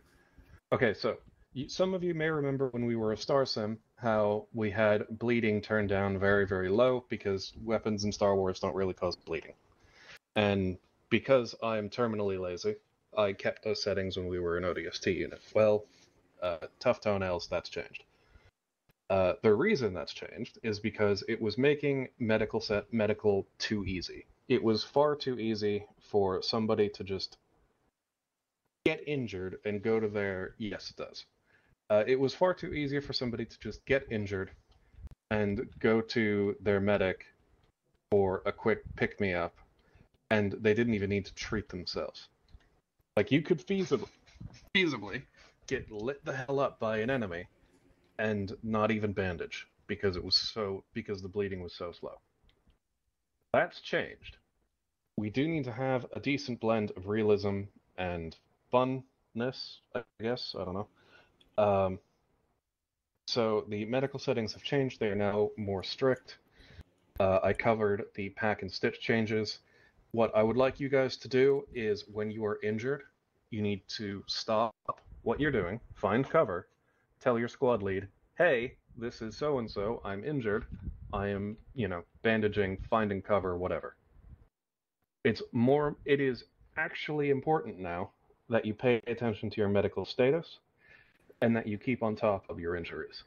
Okay, so some of you may remember when we were a Star Sim, how we had bleeding turned down very, very low because weapons in Star Wars don't really cause bleeding. And because I'm terminally lazy, I kept those settings when we were an ODST unit. Well, tough toenails, that's changed. The reason that's changed is because it was making medical too easy. It was far too easy for somebody to just get injured and go to their... Yes, it does. It was far too easy for somebody to just get injured and go to their medic for a quick pick-me-up, and they didn't even need to treat themselves. Like, you could feasibly get lit the hell up by an enemy and not even bandage because the bleeding was so slow. That's changed. We do need to have a decent blend of realism and funness, I guess. I don't know. So the medical settings have changed. They are now more strict. I covered the pack and stitch changes. What I would like you guys to do is when you are injured, you need to stop what you're doing, find cover, tell your squad lead, hey, this is so-and-so, I'm injured, I am, bandaging, finding cover, whatever. It is actually important now that you pay attention to your medical status and that you keep on top of your injuries,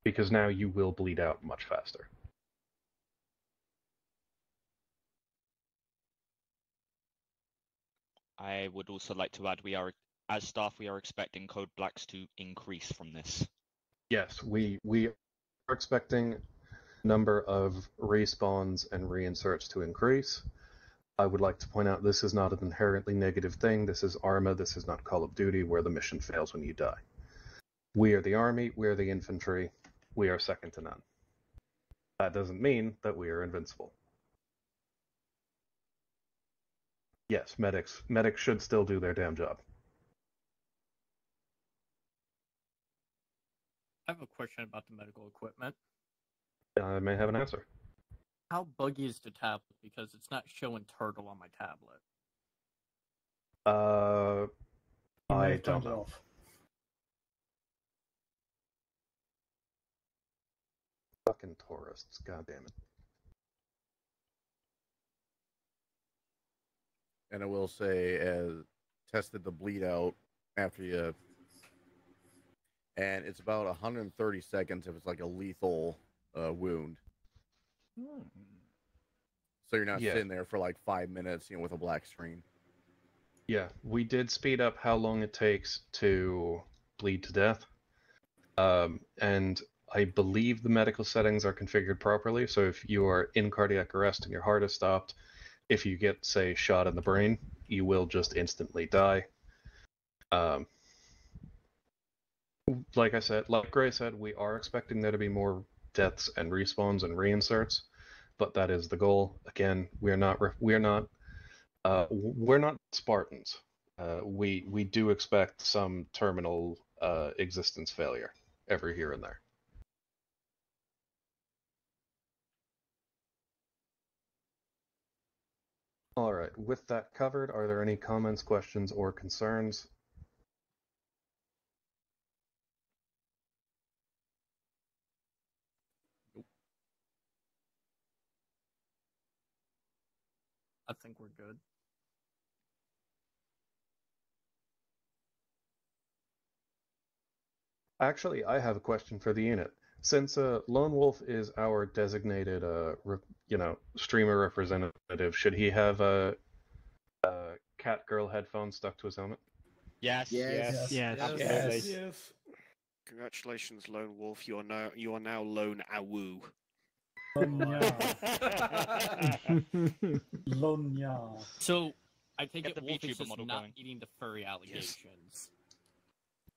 because now you will bleed out much faster. I would also like to add, as staff, we are expecting code blacks to increase from this. Yes, we are expecting number of respawns and reinserts to increase. I would like to point out this is not an inherently negative thing. This is ARMA. This is not Call of Duty where the mission fails when you die. We are the Army. We are the infantry. We are second to none. That doesn't mean that we are invincible. Yes, medics should still do their damn job. I have a question about the medical equipment. I may have an answer. How buggy is the tablet? Because it's not showing turtle on my tablet. I don't know. Fucking tourists, god damn it. And I will say, tested the bleed out after you, and it's about 130 seconds if it's like a lethal wound. So you're not sitting there for like 5 minutes, with a black screen. Yeah, we did speed up how long it takes to bleed to death. And I believe the medical settings are configured properly, so if you are in cardiac arrest and your heart is stopped, if you get, say, shot in the brain, you will just instantly die. Like Gray said, we are expecting there to be more deaths and respawns and reinserts, but that is the goal. Again, we're not Spartans. We do expect some terminal existence failure every here and there. All right, with that covered, are there any comments, questions, or concerns? I think we're good. Actually, I have a question for the unit. Since Lone Wolf is our designated, streamer representative, should he have a cat girl headphones stuck to his helmet? Yes. Yes. Absolutely. Yes. Congratulations, Lone Wolf. You are now Lone Awu. Lonya. So I take Get it the Wolf is VTuber just model not going. eating the furry allegations.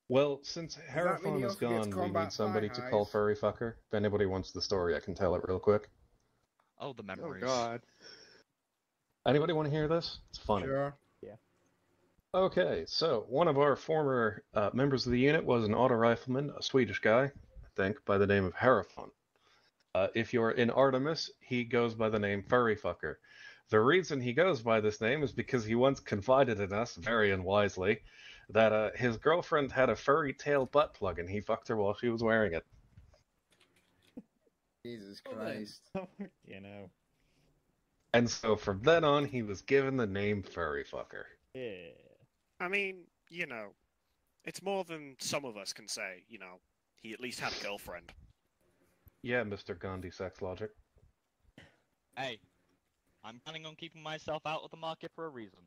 Well, since that mean Herifon he is also gets gone, we combat need somebody thigh to call highs? Furry Fucker. If anybody wants the story, I can tell it real quick. Oh, the memories. Oh God. Anybody want to hear this? It's funny. Sure. Yeah. Okay, so one of our former members of the unit was an auto rifleman, a Swedish guy, I think, by the name of Herifon. If you're in Artemis, he goes by the name Furry Fucker. The reason he goes by this name is because he once confided in us, very unwisely, that his girlfriend had a furry tail butt plug and he fucked her while she was wearing it. Jesus Christ. And so from then on, he was given the name Furry Fucker. Yeah. I mean, it's more than some of us can say. He at least had a girlfriend. Yeah, Mr. Gandhi Sex Logic. Hey, I'm planning on keeping myself out of the market for a reason.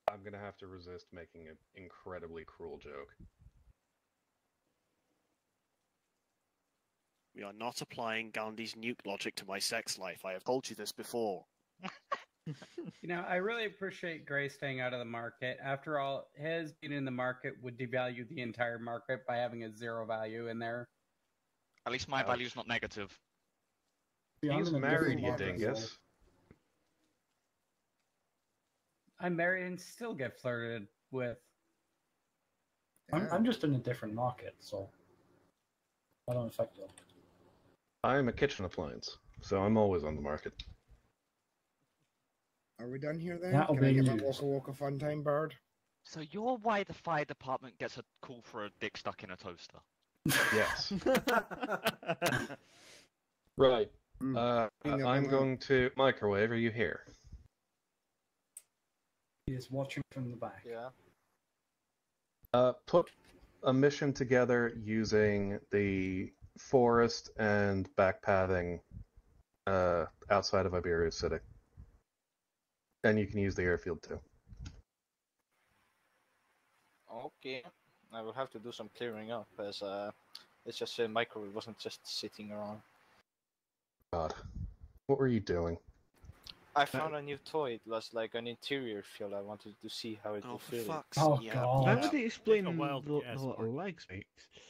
I'm gonna have to resist making an incredibly cruel joke. We are not applying Gandhi's nuke logic to my sex life. I have told you this before. I really appreciate Gray staying out of the market. After all, his being in the market would devalue the entire market by having a zero value in there. At least my value's not negative. He's married, you dingus. I'm married and still get flirted with. I'm just in a different market, so I don't affect it. I'm a kitchen appliance, so I'm always on the market. Are we done here then? That'll Can I be get my news. Waka Waka Fun Time bird? So you're why the fire department gets a call for a dick stuck in a toaster. Yes. Right. I'm going to microwave. Are you here? He is watching from the back. Yeah. Put a mission together using the forest and backpathing outside of Iberia City. And you can use the airfield too. Okay. I will have to do some clearing up, as it's just microwave wasn't just sitting around. God. What were you doing? I found a new toy. It was like an interior field. I wanted to see how it would feel. Oh yeah. god. That would explain the wild little guess, lag spikes.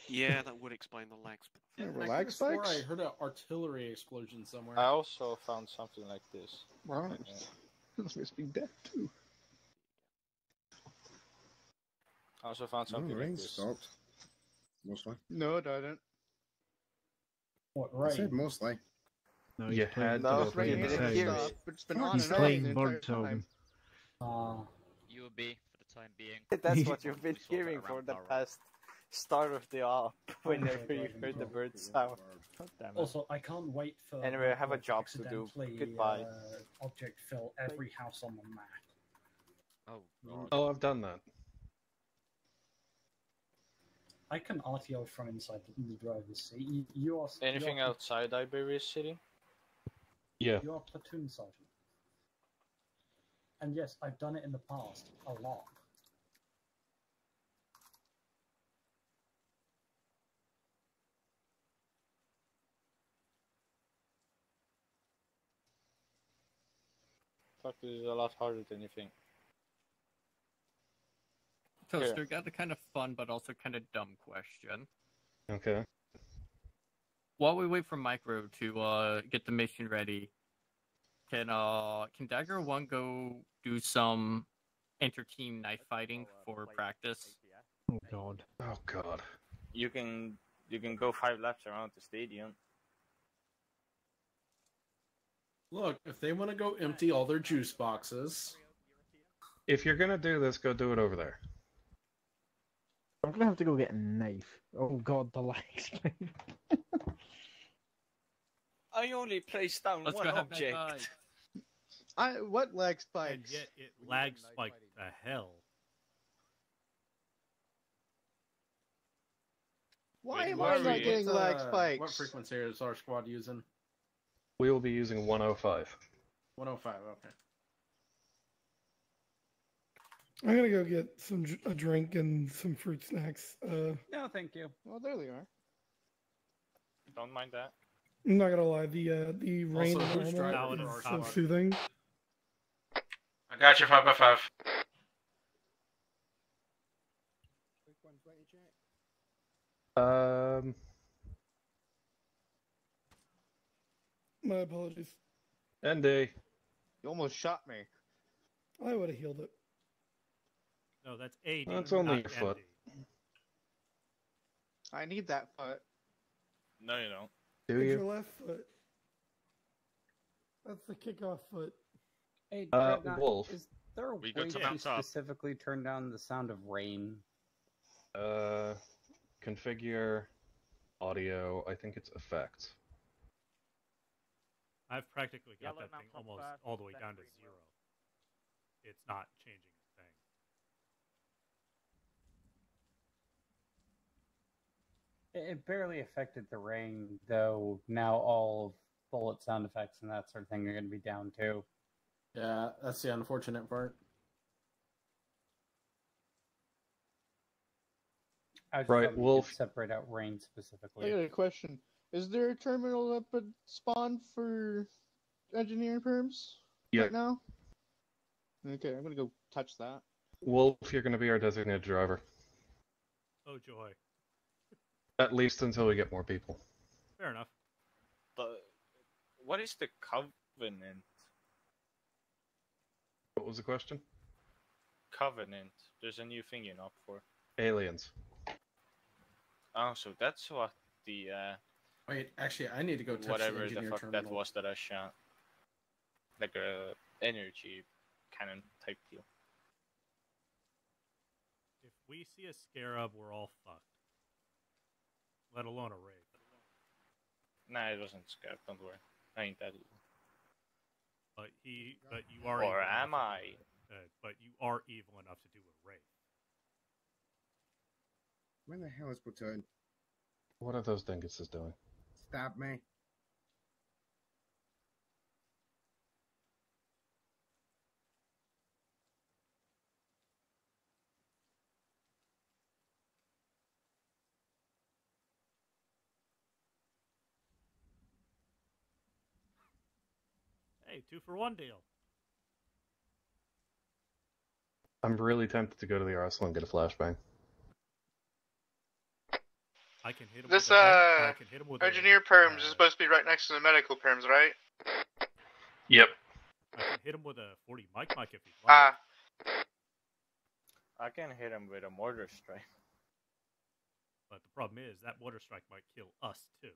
Yeah, that would explain the lag spikes. I Lag could've swore spikes? I heard an artillery explosion somewhere. I also found something like this. Right. This must be dead too. I also found Oh, something the like rain this. stopped. Mostly. No, it didn't. What, I right? said mostly. No, You he's playing, had No, he's rain playing didn't sound. stop. It's been on He's and on playing the entire bird song. time. You will be for the time being. That's what you've been hearing for the past start of the op, whenever you heard the bird sound. Also, I can't wait for. Anyway, I have a job to do. accidentally, Goodbye. Object fill every house on the map. Oh, God. Oh, I've done that. I can RTO from inside the driver's seat. You are. Anything outside Iberia City? Yeah. You are platoon sergeant. And yes, I've done it in the past a lot. Fuck, this is a lot harder than you think. Toaster, got a kind of fun but also kind of dumb question. Okay. While we wait for Micro to get the mission ready, can Dagger 1 go do some inter-team knife fighting for practice? Oh god. Oh god. You can go 5 laps around the stadium. Look, if they want to go empty all their juice boxes. If you're gonna do this, go do it over there. I'm gonna have to go get a knife. Oh god, the lag spike. I only placed down Let's one go have object. What lag And spikes? yet it lag spiked the hell. Why am where I are not we? getting lag What spikes? frequency is our squad using? We will be using 105. 105, okay. I'm gonna go get a drink and some fruit snacks. No, thank you. Well, there they are. Don't mind that. I'm not gonna lie, the rain Also, who's and driving all for that our is so squad? soothing. I got you 5x5. My apologies. ND. You almost shot me. I would have healed it. No, that's AD. That's only not your foot. ND. I need that foot. No, you don't. Do It's you? your left foot. That's the kickoff foot. Hey, Wolf. is there a We way got to to mount up. specifically turn down the sound of rain? Configure audio. I think it's effects. I've practically got Yellow that thing mount almost up, all the way then down to green 0. It's not changing a thing. It barely affected the rain, though. Now all bullet sound effects and that sort of thing are going to be down too. Yeah, that's the unfortunate part. I just Right, thought we Wolf. could separate out rain I specifically. got a question. Is there a terminal up at spawn for engineering perms Yeah. right now? Okay, I'm gonna go touch that. Wolf, you're going to be our designated driver. Oh joy. At least until we get more people. Fair enough. But what is the Covenant? What was the question? Covenant. There's a new thing you're up for. Aliens. Oh, so that's what the Wait, actually, I need to go touch whatever the the engineer fuck terminal. that was that I shot. Like a energy cannon type deal. If we see a scarab, we're all fucked. Let alone a raid. Nah, it wasn't scared. Don't worry. I ain't that evil. But you are. Or evil am enough I? to do it. But you are evil enough to do a raid. When the hell is Platoon? What are those dinguses doing? Stab me. Hey, 2-for-1 deal. I'm really tempted to go to the arsenal and get a flashbang. I can hit him This with I can hit him with engineer perms is supposed to be right next to the medical perms, right? Yep. I can hit him with a 40 mic if he'd like. I can hit him with a mortar strike. But the problem is that mortar strike might kill us too.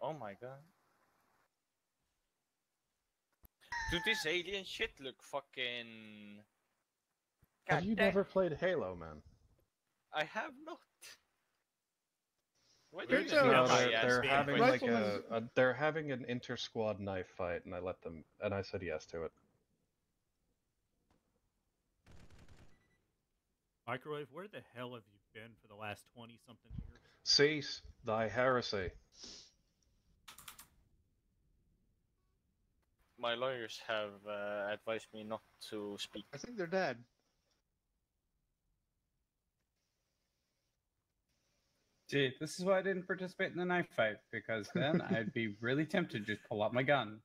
Oh my god. Dude, this alien shit look fucking... Have you never played Halo, man? I have not. What They're, is it? they're having like they're having an inter-squad knife fight, and I said yes to it. Microwave, where the hell have you been for the last 20-something years? Cease thy heresy. My lawyers have advised me not to speak. I think they're dead. Gee, this is why I didn't participate in the knife fight, because then I'd be really tempted to just pull out my gun.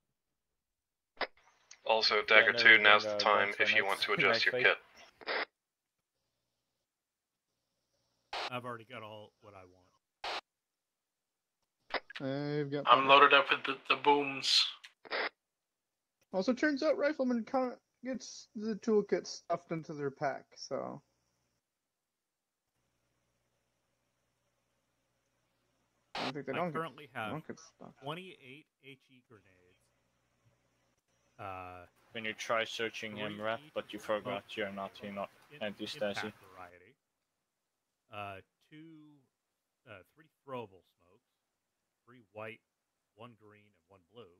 Also, Dagger 2, now's the time if you want to adjust your kit. I've already got all what I want. I'm loaded up with the booms. Also, turns out Rifleman gets the toolkit stuffed into their pack, so... I think they don't currently have don't get stuff. 28 HE grenades. When you try searching MRAP, but you forgot you're not anti-Stasi. Variety. 3 throwable smokes, 3 white, 1 green, and 1 blue,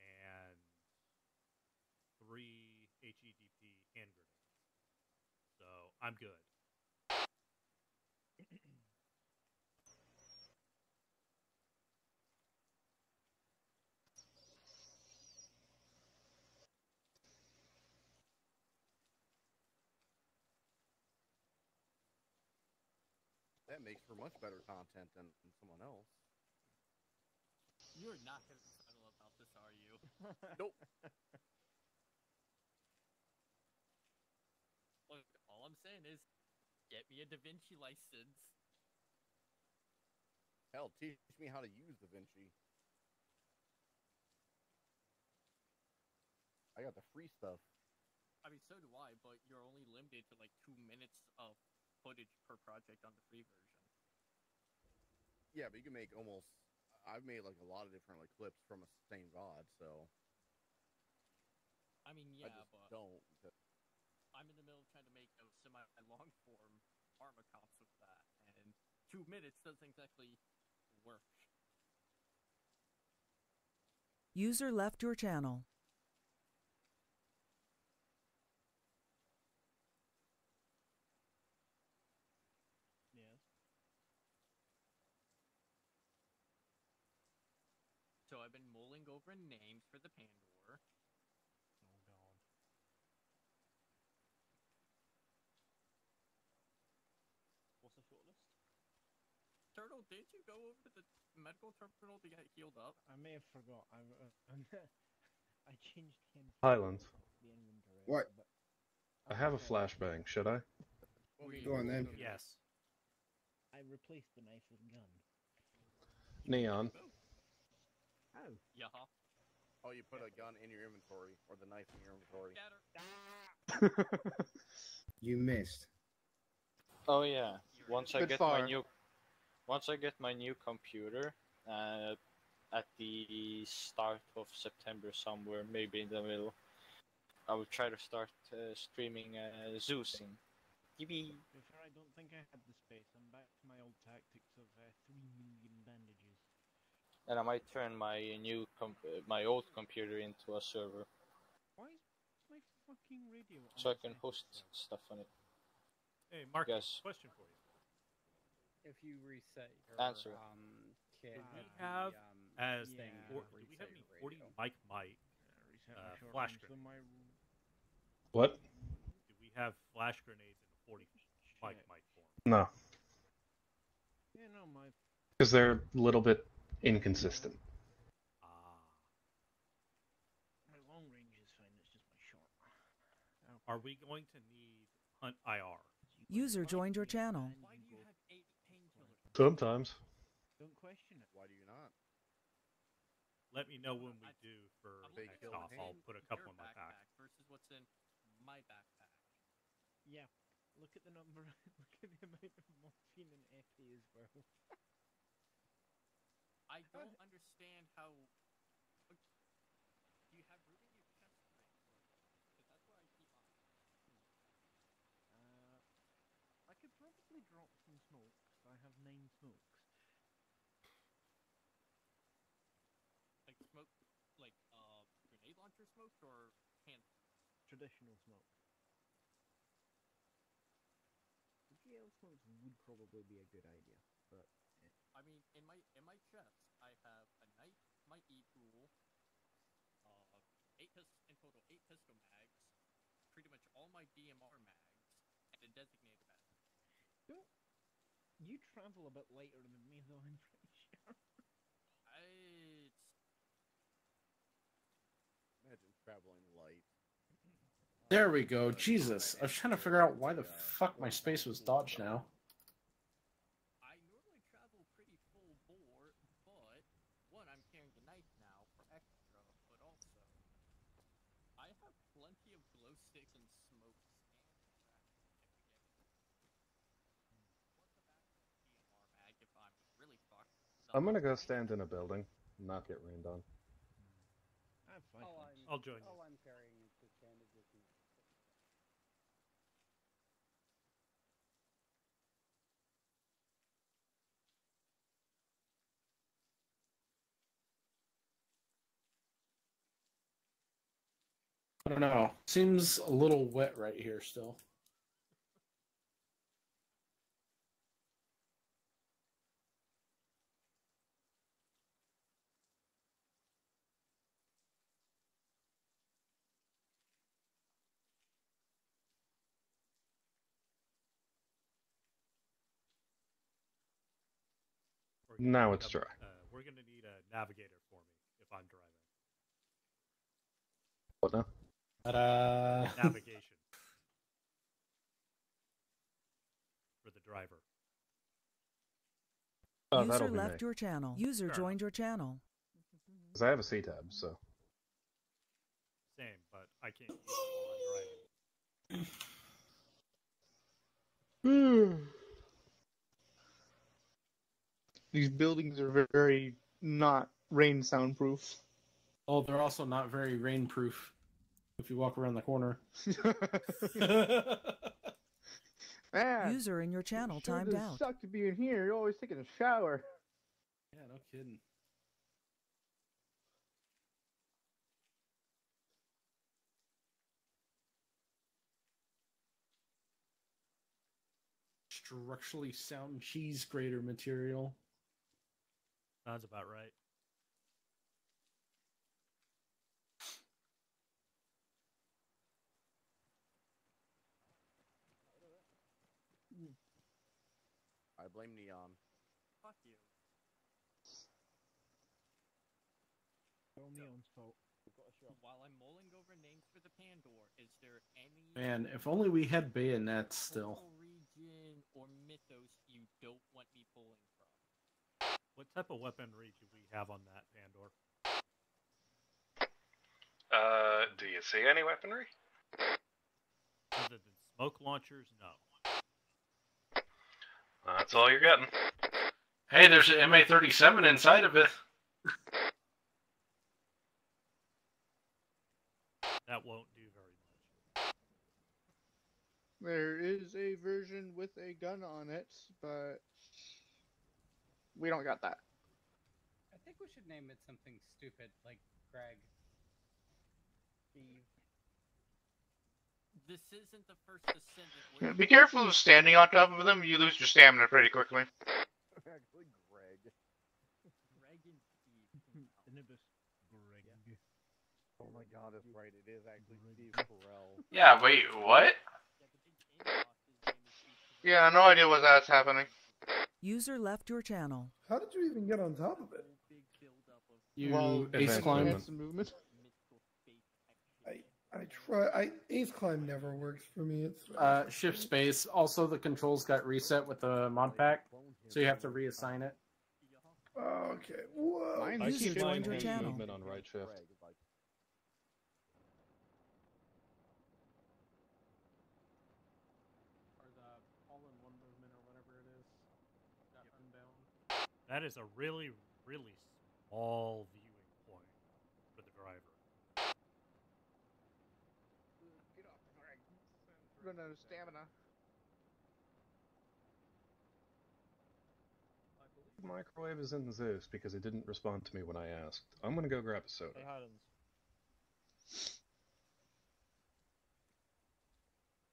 and 3 HEDP hand grenades. So I'm good. That makes for much better content than someone else. You're not going to settle about this, are you? Nope. Look, all I'm saying is, get me a Da Vinci license. Hell, teach me how to use Da Vinci. I got the free stuff. I mean, so do I, but you're only limited to like 2 minutes of footage per project on the free version. Yeah, but you can make almost... I've made like a lot of different like clips from a same VOD, so... I mean, yeah, I just but don't. I'm in the middle of trying to make a semi-long form Arma comps with that, and 2 minutes doesn't exactly work. User left your channel. So I've been mulling over names for the Pandor. Oh god. What's the shortlist? Turtle, didn't you go over to the medical terminal to get healed up? I may have forgot. I changed him. Highlands. The inventory. What? I have a flashbang. Should I? Go on then. Yes. I replaced the knife with gun. Neon. Oh. Yeah. Oh, you put a gun in your inventory, or the knife in your inventory. Scatter. You missed. Oh yeah. Once I Bit get far. my new computer, at the start of September somewhere, maybe in the middle, I will try to start streaming Zeusing. Yippee! Before, I don't think I had the space. I'm back to my old tactics of 3 million bandages. And I might turn my my old computer into a server, Why is my fucking radio on? so I can host stuff on it. Hey, Mark, Yes. question for you. If you reset your Answer. kit, Do we have as thing, do we have any 40 mic Reset my flash short range, grenades? What? Do we have flash grenades in a 40 mic form? No, Yeah, no, my because they're a little bit inconsistent. my long range is fine. It's just my short. Are we going to need Hunt IR? User joined your channel. Why do you have 8 painkillers? Sometimes. Don't question it. Why do you not? Let me know when we do for Big next kill off. pain. I'll put a couple in my pack. Versus what's in my backpack. Yeah, look at the number. Look at the amount of morphine and epi as well. I don't understand how. Do you have room in your chest plate? Because that's where I keep mine. I could probably drop some smokes. I have 9 smokes. Like smoke, like grenade launcher smokes or hand. Traditional smokes. The GL smokes would probably be a good idea, but I mean, in my chest, I have a knife, my E-tool, 8 in total 8 pistol mags, pretty much all my DMR mags, and a designator bag. don't you travel a bit lighter than me though? I'm pretty sure. Imagine traveling light. There we go. Jesus. I was trying to figure out why the fuck my space was dodged now. I normally travel pretty full bore, but one, I'm carrying the knife now for extra, but also I have plenty of glow sticks and smokes and if I'm really fucked. I'm gonna go stand in a building and not get rained on. I'm fine. I'll join you. All I'm carrying is just bandages and I don't know. Seems a little wet right here still. Now it's dry. We're going to need a navigator for me if I'm driving. What now? Navigation. For the driver. Oh, that'll User be left me. your channel. User joined your channel. Because I have a C-tab, so. Same, but I can't use it while I'm driving. These buildings are very not rain soundproof. Oh, they're also not very rainproof if you walk around the corner. Man, User in your channel sure timed does out. suck to be in here. You're always taking a shower. Yeah, no kidding. Structurally sound cheese grater material. Sounds about right. I blame Neon. Fuck you. All Neon's fault. While I'm mulling over names for the Pandor, is there any Man, if only we had bayonets still. region or mythos you don't want me pulling from? What type of weaponry do we have on that Pandor? Do you see any weaponry? Smoke launchers, no. That's all you're getting. Hey, there's an MA-37 inside of it. That won't do very much. There is a version with a gun on it, but we don't got that. I think we should name it something stupid like Greg. Steve. This isn't the first descendant. Be careful of standing on top of them. You lose your stamina pretty quickly. Actually, Greg. Greg and Steve. Nibus Greg. Oh my god, that's right. It is actually Steve Carell. Yeah, wait, what? Yeah, no idea what that's happening. User left your channel. How did you even get on top of it? You ace climb. Movement. I try. Ace climb never works for me. It's Shift space. Also, the controls got reset with the mod pack, so you have to reassign it. Okay. Whoa. I keep joined your channel. Movement on right shift. Or the all-in-one movement, or whatever it is. Got unbound. That is a really, really small viewing point for the driver. Get off, Greg. Run out of stamina. I believe Microwave is in Zeus because he didn't respond to me when I asked. I'm gonna go grab a soda. Hey, Highlands.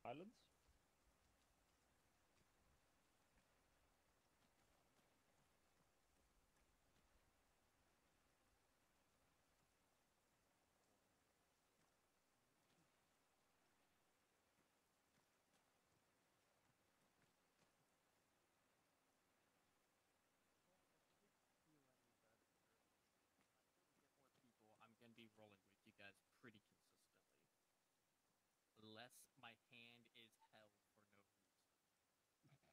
Highlands? I'm gonna be rolling with you guys pretty consistently. Unless my hand is held for no reason.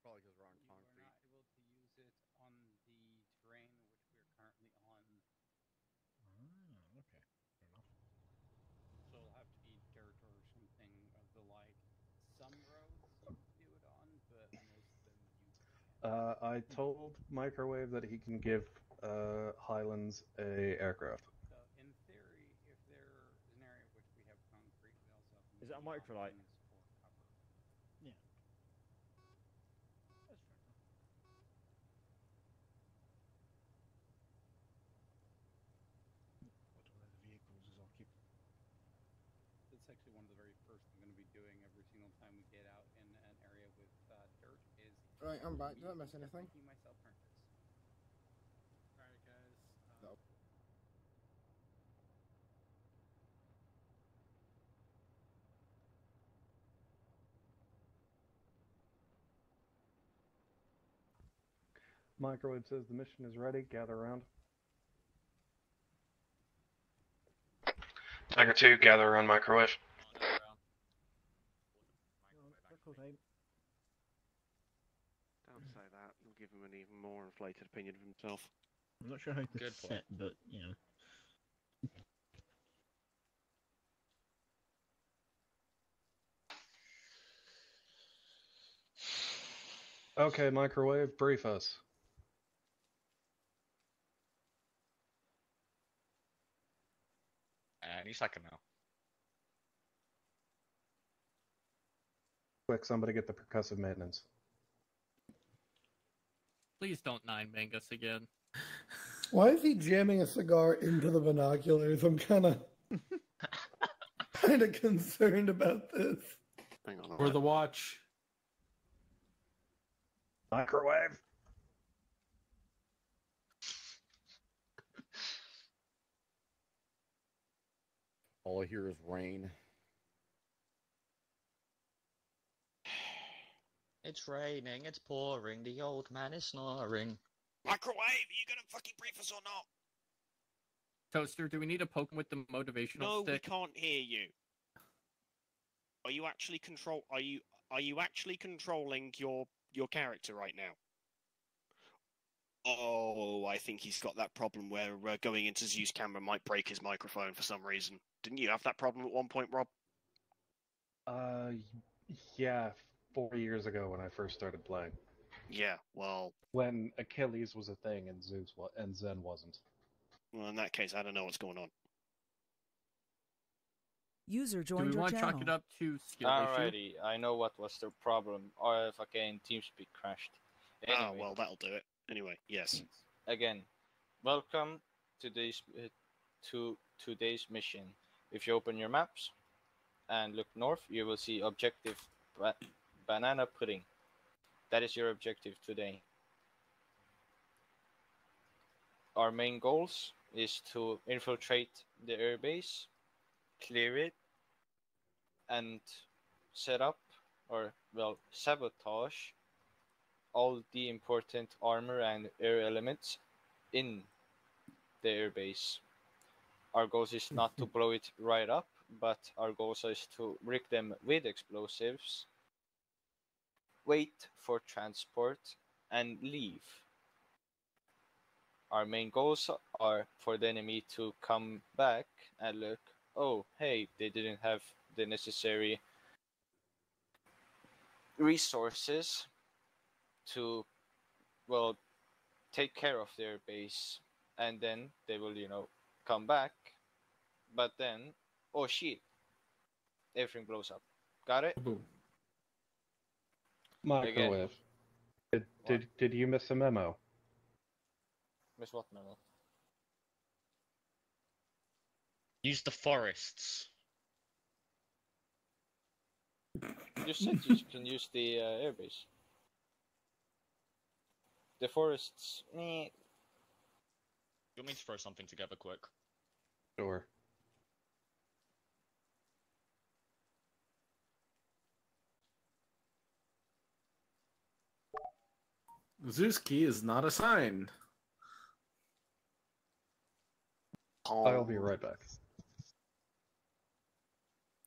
Probably because we're on concrete. You are not able to use it on the terrain which we are currently on. Okay. Fair enough. So it'll have to be dirt or something of the like. Some roads you can do it on, but most of them you can't. I told Microwave that he can give Highlands a aircraft. So in theory, if there is an area which we have concrete, we also have Is that a microlight? options for cover. Yeah. That's fair enough. What one of the vehicles is I'll keep. That's actually one of the very first I'm going to be doing every single time we get out in an area with dirt is... Right, I'm back. Did I miss anything? Making myself harness. Alright, guys. No. Microwave says the mission is ready. Gather around. Tiger 2, gather around Microwave. Circle time. Don't say that. You'll give him an even more inflated opinion of himself. I'm not sure how to Good sit, point. but you know. Okay, Microwave, brief us. Any second now. Quick, somebody get the percussive maintenance. Please don't 9-bang us again. Why is he jamming a cigar into the binoculars? I'm kind of concerned about this. Hang on. For the watch. Microwave. All I hear is rain. It's raining, it's pouring, the old man is snoring. Microwave, are you gonna fucking brief us or not? Toaster, do we need to poke him with the motivational No, stick? we can't hear you. Are you actually controlling your character right now? Oh, I think he's got that problem where going into Zeus camera might break his microphone for some reason. Didn't you have that problem at one point, Rob? Yeah, 4 years ago when I first started playing. Yeah, well... When Achilles was a thing and and Zen wasn't. Well, in that case, I don't know what's going on. User Do joined we your want to channel. chalk it up to skill issue? Alrighty, I know what was the problem. Or if again TeamSpeak crashed. Anyway, Oh, well, that'll do it. Anyway, yes. again, welcome to today's mission. If you open your maps and look north, you will see objective banana pudding. That is your objective today. Our main goals is to infiltrate the airbase, clear it, and set up, or well, sabotage all the important armor and air elements in the airbase. Our goal is not to blow it right up, but our goal is to rig them with explosives, wait for transport, and leave. Our main goals are for the enemy to come back and look, oh, hey, they didn't have the necessary resources to, well, take care of their base, and then they will, come back, but then, oh shit, everything blows up. Got it? Microwave. Did you miss a memo? Miss what memo? Use the forests. You said you can use the airbase. The forests, meh. You want me to throw something together quick? Sure. Zeus key is not assigned. I'll be right back.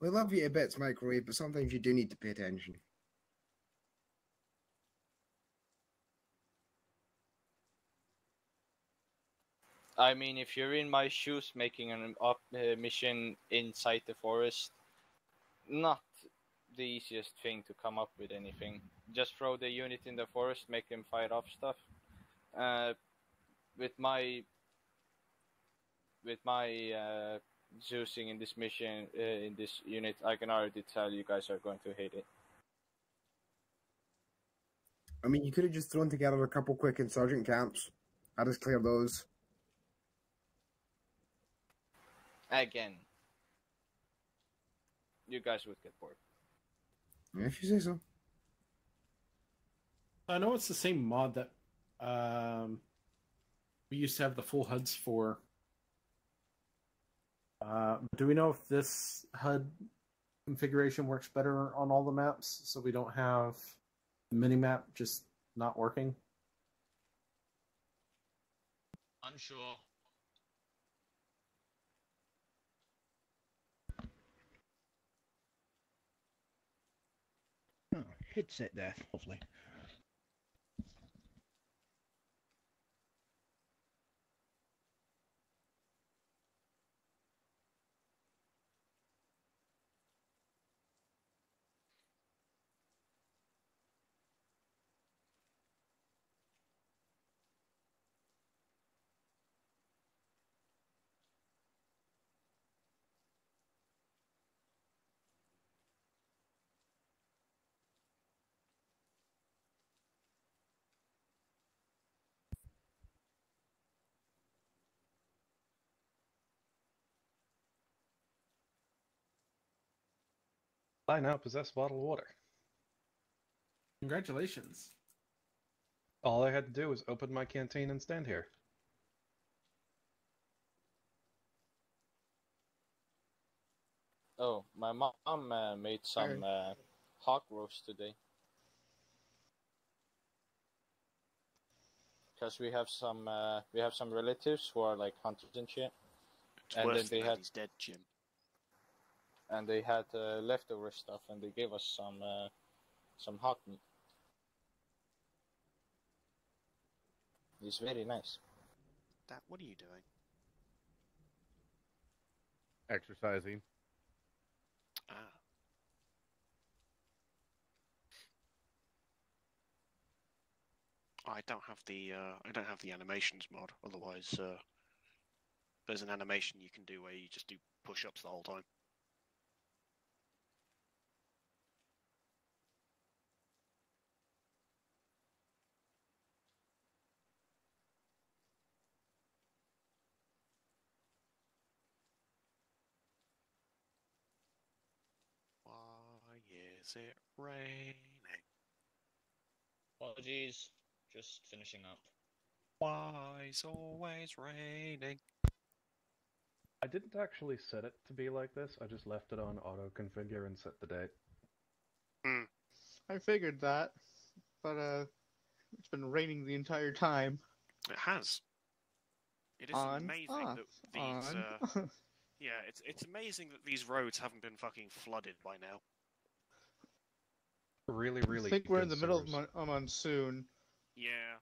We love you to bits, Microwave, but sometimes you do need to pay attention. I mean, if you're in my shoes making an mission inside the forest, not the easiest thing to come up with anything. Just throw the unit in the forest, make them fight off stuff. With my Zeusing in this mission, in this unit, I can already tell you guys are going to hate it. I mean, you could have just thrown together a couple quick insurgent camps. I just clear those. Again, you guys would get bored. If you say so. I know it's the same mod that we used to have the full HUDs for. Do we know if this HUD configuration works better on all the maps, so we don't have the mini-map just not working? Unsure. Oh, headset there. Lovely. I now possess bottled water. Congratulations. All I had to do was open my canteen and stand here. Oh, my mom made some hog roast today. because we have some relatives who are like hunters and shit. It's And worse then they than that, had he's dead, Jim. and they had leftover stuff, and they gave us some hot meat. It's very nice. Dad, what are you doing? Exercising. Ah. I don't have the animations mod. Otherwise, there's an animation you can do where you just do push-ups the whole time. Why is it raining? Apologies, just finishing up. Why is always raining? I didn't actually set it to be like this. I just left it on auto configure and set the date. I figured that, but it's been raining the entire time. It has. It is On, amazing off, that these. on. Yeah, it's amazing that these roads haven't been fucking flooded by now. Really, I really. think we're in the good middle of sewers. a monsoon. Yeah.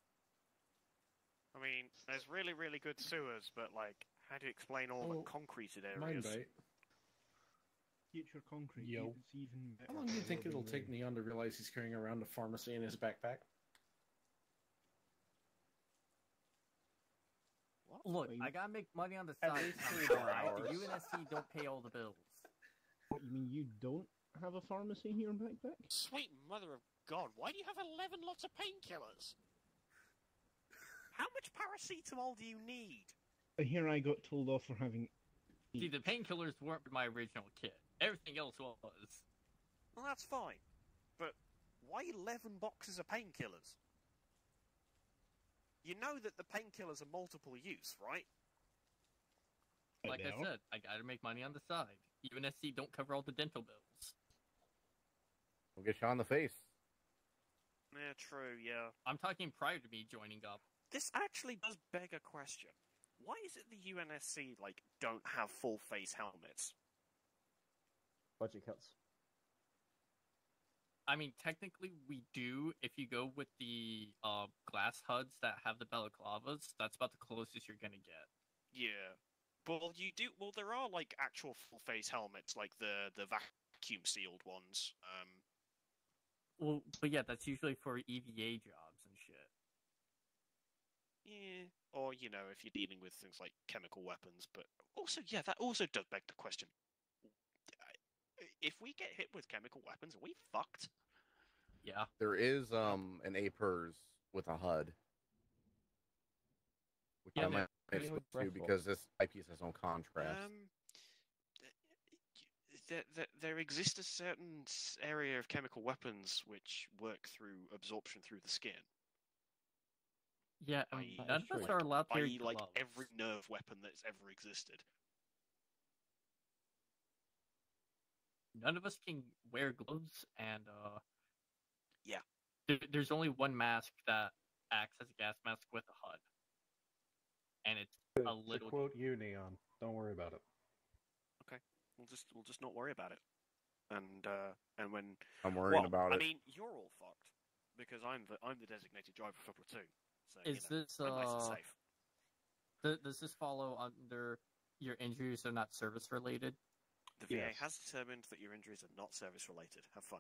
I mean, there's really, really good sewers, but like, how do you explain all the concreted Mind areas? bite. Future concrete. Yo. It's even better. How long do you think it'll take Neon to realize he's carrying around a pharmacy in his backpack? Look, I gotta make money on the At side. least somehow, 4 right? hours. The UNSC don't pay all the bills. What, you mean you don't have a pharmacy in your backpack? Sweet mother of God, why do you have 11 lots of painkillers? How much paracetamol do you need? Here I got told off for having. See, the painkillers weren't my original kit. Everything else was. Well, that's fine. But why 11 boxes of painkillers? You know that the painkillers are multiple use, right? Like I said, I gotta make money on the side. UNSC don't cover all the dental bills. We'll get shot in the face. Yeah, true, yeah. I'm talking prior to me joining up. This actually does beg a question. Why is it the UNSC, like, don't have full face helmets? Budget cuts. I mean, technically we do if you go with the glass HUDs that have the balaclavas. That's about the closest you're gonna get. Yeah. Well, you do. Well, there are like actual full face helmets, like the vacuum sealed ones. Well, but yeah, that's usually for EVA jobs and shit. Yeah. Or you know, if you're dealing with things like chemical weapons, but also, yeah, that also does beg the question: if we get hit with chemical weapons, are we fucked? Yeah. There is an APERS with a HUD. Which I might switch to because this eyepiece has no contrast. There exists a certain area of chemical weapons which work through absorption through the skin. Yeah, none of us are allowed to wear i.e. like gloves. every nerve weapon that's ever existed. None of us can wear gloves, and yeah, there's only one mask that acts as a gas mask with a HUD, and it's a little. To quote you, Neon, don't worry about it. Okay, we'll just not worry about it. And when I'm worrying about it. I mean, you're all fucked because I'm the designated driver for platoon. So Is this I'm nice and safe. Does this follow under your injuries are not service related? The VA has determined that your injuries are not service related. Have fun.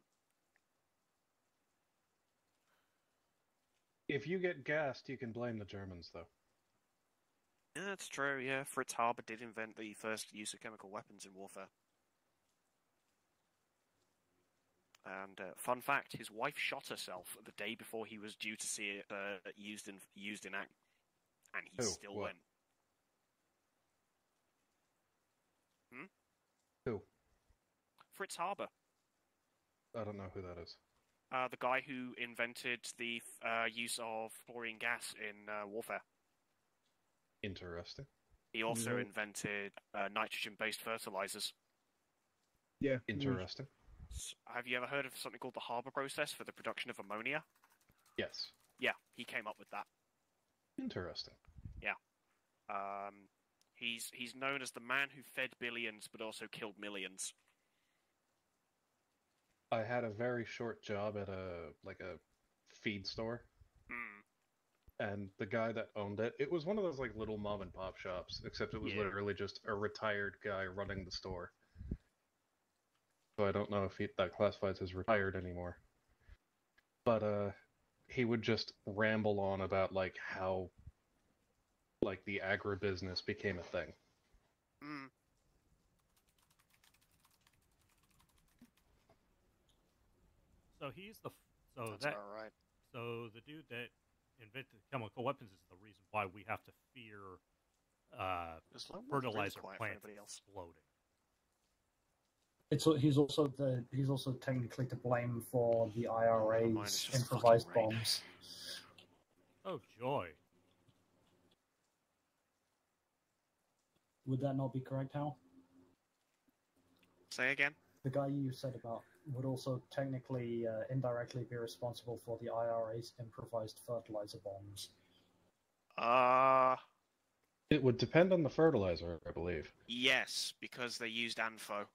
If you get gassed, you can blame the Germans, though. Yeah, that's true, yeah. Fritz Haber did invent the first use of chemical weapons in warfare. And fun fact, his wife shot herself the day before he was due to see it used in act, and he still went. Who? Fritz Haber. I don't know who that is. The guy who invented the use of chlorine gas in warfare. Interesting. He also invented nitrogen-based fertilizers. Yeah. Interesting. Have you ever heard of something called the Haber process for the production of ammonia? Yes. Yeah, he came up with that. Interesting. Yeah. He's known as the man who fed billions but also killed millions. I had a very short job at a feed store. And the guy that owned it, it was one of those like little mom and pop shops, except it was literally just a retired guy running the store. So I don't know if that classifies as retired anymore. But he would just ramble on about like how like the agribusiness became a thing. So he's the That's all right. So the dude that invented chemical weapons is the reason why we have to fear fertilizer plants exploding. He's also technically to blame for the IRA's improvised bombs. Oh joy! Would that not be correct, Hal? Say again. The guy you said about would also technically, indirectly be responsible for the IRA's improvised fertilizer bombs. It would depend on the fertilizer, I believe. Yes, because they used ANFO.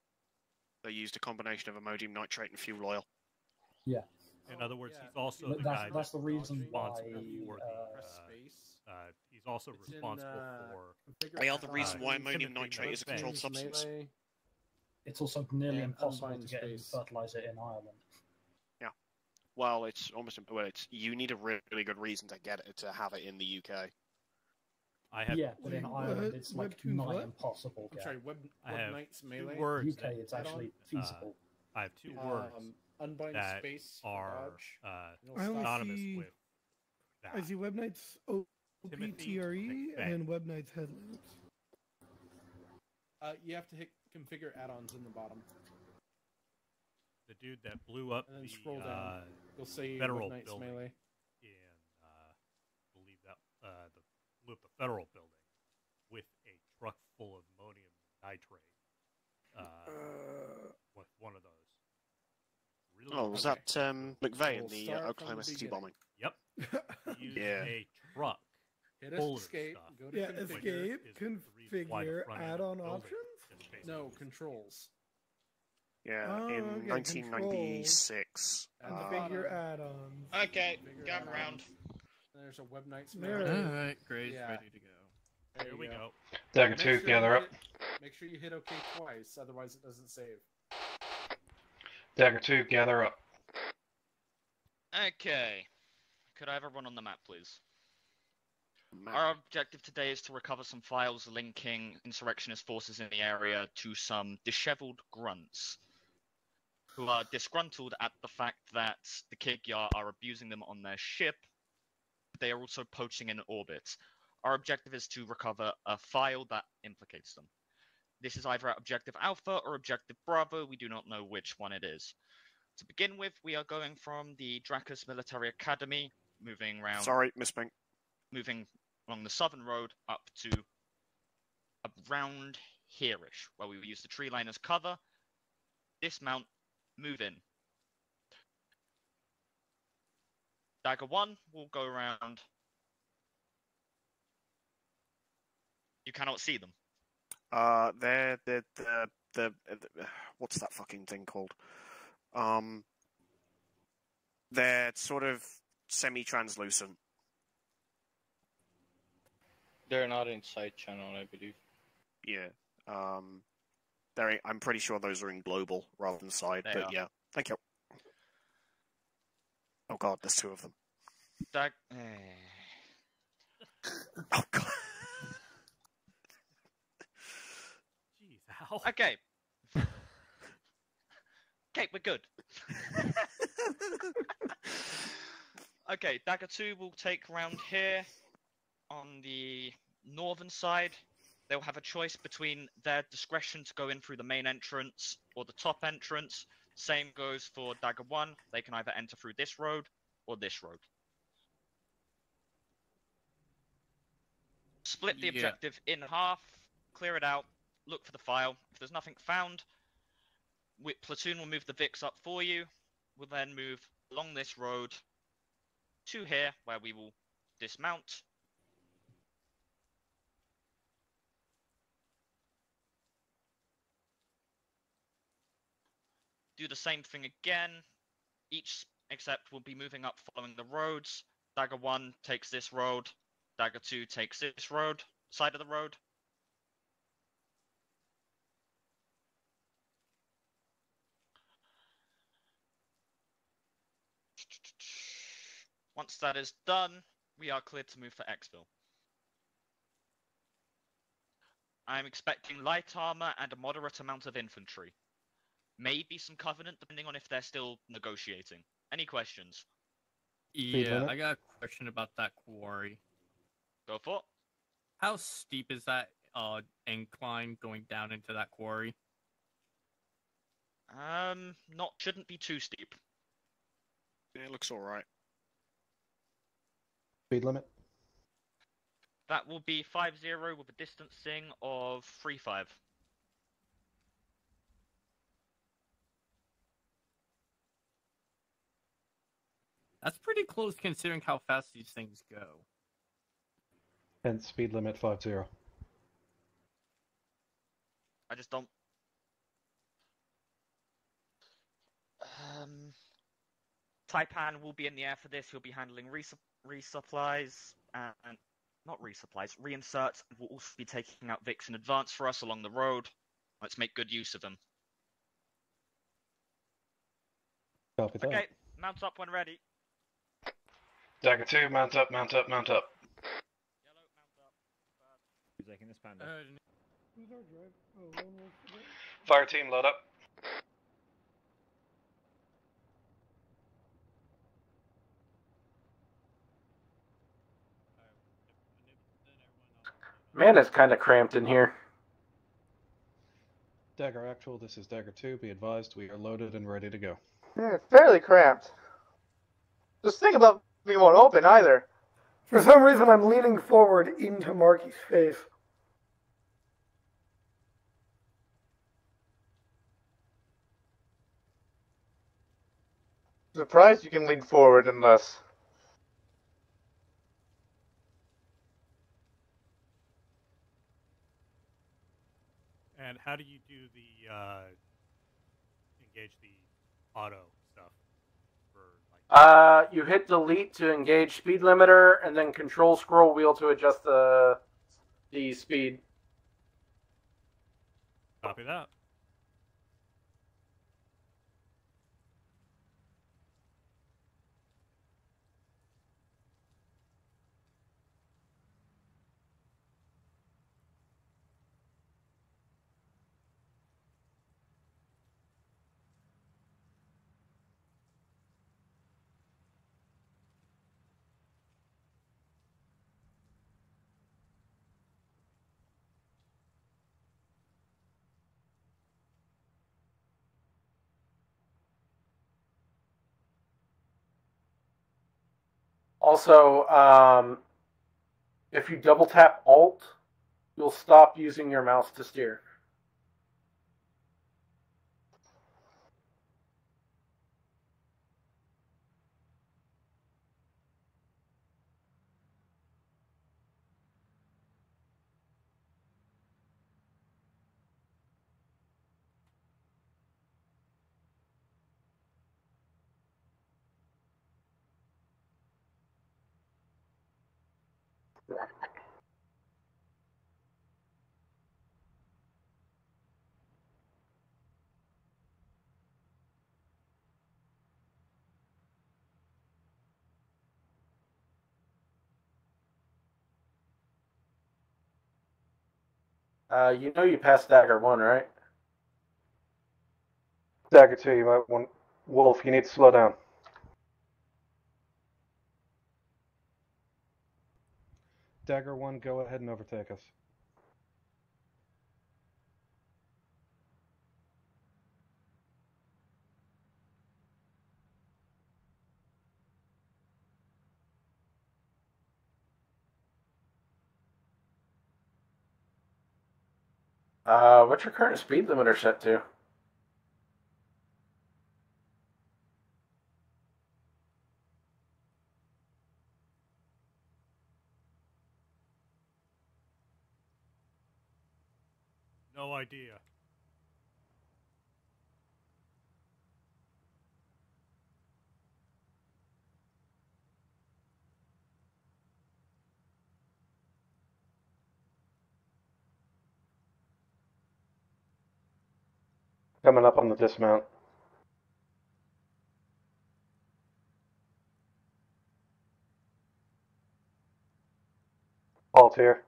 They used a combination of ammonium nitrate and fuel oil. Yeah. In other words, he's also But the that's guy that's the reason why. responsible for he's also responsible for. They are the reason why ammonium nitrate is a controlled substance. It's also nearly And impossible to unbind get any space. fertilizer in Ireland. Yeah. Well, it's almost you need a really good reason to get it to have it in the UK. Yeah, but in Ireland it's like nigh impossible. I'm sorry, I have Knight's two Melee? words UK, that- it's actually feasible. I have two words Unbind that space are I only synonymous see- with that. I see Web Knight's OPTRE and Web Knight's headlamps. You have to hit configure add-ons in the bottom. The dude that blew up And then the scroll down. You'll see federal Knight's building Melee. in, believe that blew up the federal building with a truck full of ammonium nitrate. With one of those. Really Oh, was that McVeigh in the start from Oklahoma the City beginning. Yep. He used Yeah. a truck Hit full of escape, stuff. go to Yeah, configure. escape, is the reason why the configure, front end of add-on the building options? is basically No, controls. Yeah, Oh, in okay, 1996. Configure add-ons. Okay, Configure gather add-ons. round. There's a Web Knight's There Melee. it is. Alright, great, Yeah. ready to go. There Here you we go. go. Dagger Make 2, sure you gather up. Make sure you hit OK twice, otherwise it doesn't save. Dagger 2, gather up. Okay. Could I have everyone on the map, please? Our objective today is to recover some files linking insurrectionist forces in the area to some disheveled grunts who are disgruntled at the fact that the Kigya are abusing them on their ship. They are also poaching in orbit. Our objective is to recover a file that implicates them. This is either at Objective Alpha or Objective Bravo. We do not know which one it is. To begin with, we are going from the Dracus Military Academy, moving around. Sorry, Miss Pink. Moving along the southern road up to around here-ish, where we will use the tree line as cover. Dismount, move in. Dagger 1 will go around. You cannot see them. They're the what's that fucking thing called? They're sort of semi-translucent. They're not in side channel, I believe. Yeah. I'm pretty sure those are in global rather than side, They but are. yeah. Thank you. Oh god, there's two of them. Oh god. Jeez, Al. Okay. Okay, we're good. Okay, Dagger 2 will take round here on the northern side. They'll have a choice between their discretion to go in through the main entrance or the top entrance. Same goes for Dagger 1. They can either enter through this road or this road. Split the Yeah. objective in half, clear it out, look for the file. If there's nothing found, Platoon will move the Vix up for you. We'll then move along this road to here, where we will dismount, do the same thing again. Each except will be moving up following the roads. Dagger 1 takes this road. Dagger 2 takes this road, side of the road. Once that is done, we are cleared to move for Exville. I'm expecting light armor and a moderate amount of infantry. Maybe some Covenant, depending on if they're still negotiating. Any questions? Yeah, I got a question about that quarry. Go for it. How steep is that incline going down into that quarry? Shouldn't be too steep. Yeah, it looks alright. Speed limit? That will be 5-0 with a distancing of 3-5. That's pretty close considering how fast these things go. And speed limit 50. I just don't... Taipan will be in the air for this. He'll be handling resupplies and... Not resupplies, reinserts. Will also be taking out Vix in advance for us along the road. Let's make good use of them. Copy that. Okay, mount up when ready. Dagger 2, mount up, mount up, mount up. Who's taking this panda? Who's our drive? Oh, Lone Wolf. Fire team, load up. Man, it's kind of cramped in here. Dagger Actual, this is Dagger 2. Be advised, we are loaded and ready to go. Yeah, fairly cramped. Just think about we won't open either. For some reason, I'm leaning forward into Marky's face. Surprised you can lean forward unless... And how do you do the engage the auto stuff for like? You hit delete to engage speed limiter, and then control scroll wheel to adjust the speed. Copy that. Also, if you double tap Alt, you'll stop using your mouse to steer. You know you passed Dagger 1, right? Dagger 2, you might want... Wolf, you need to slow down. Dagger 1, go ahead and overtake us. What's your current speed limiter set to? No idea. Coming up on the dismount. Halt here.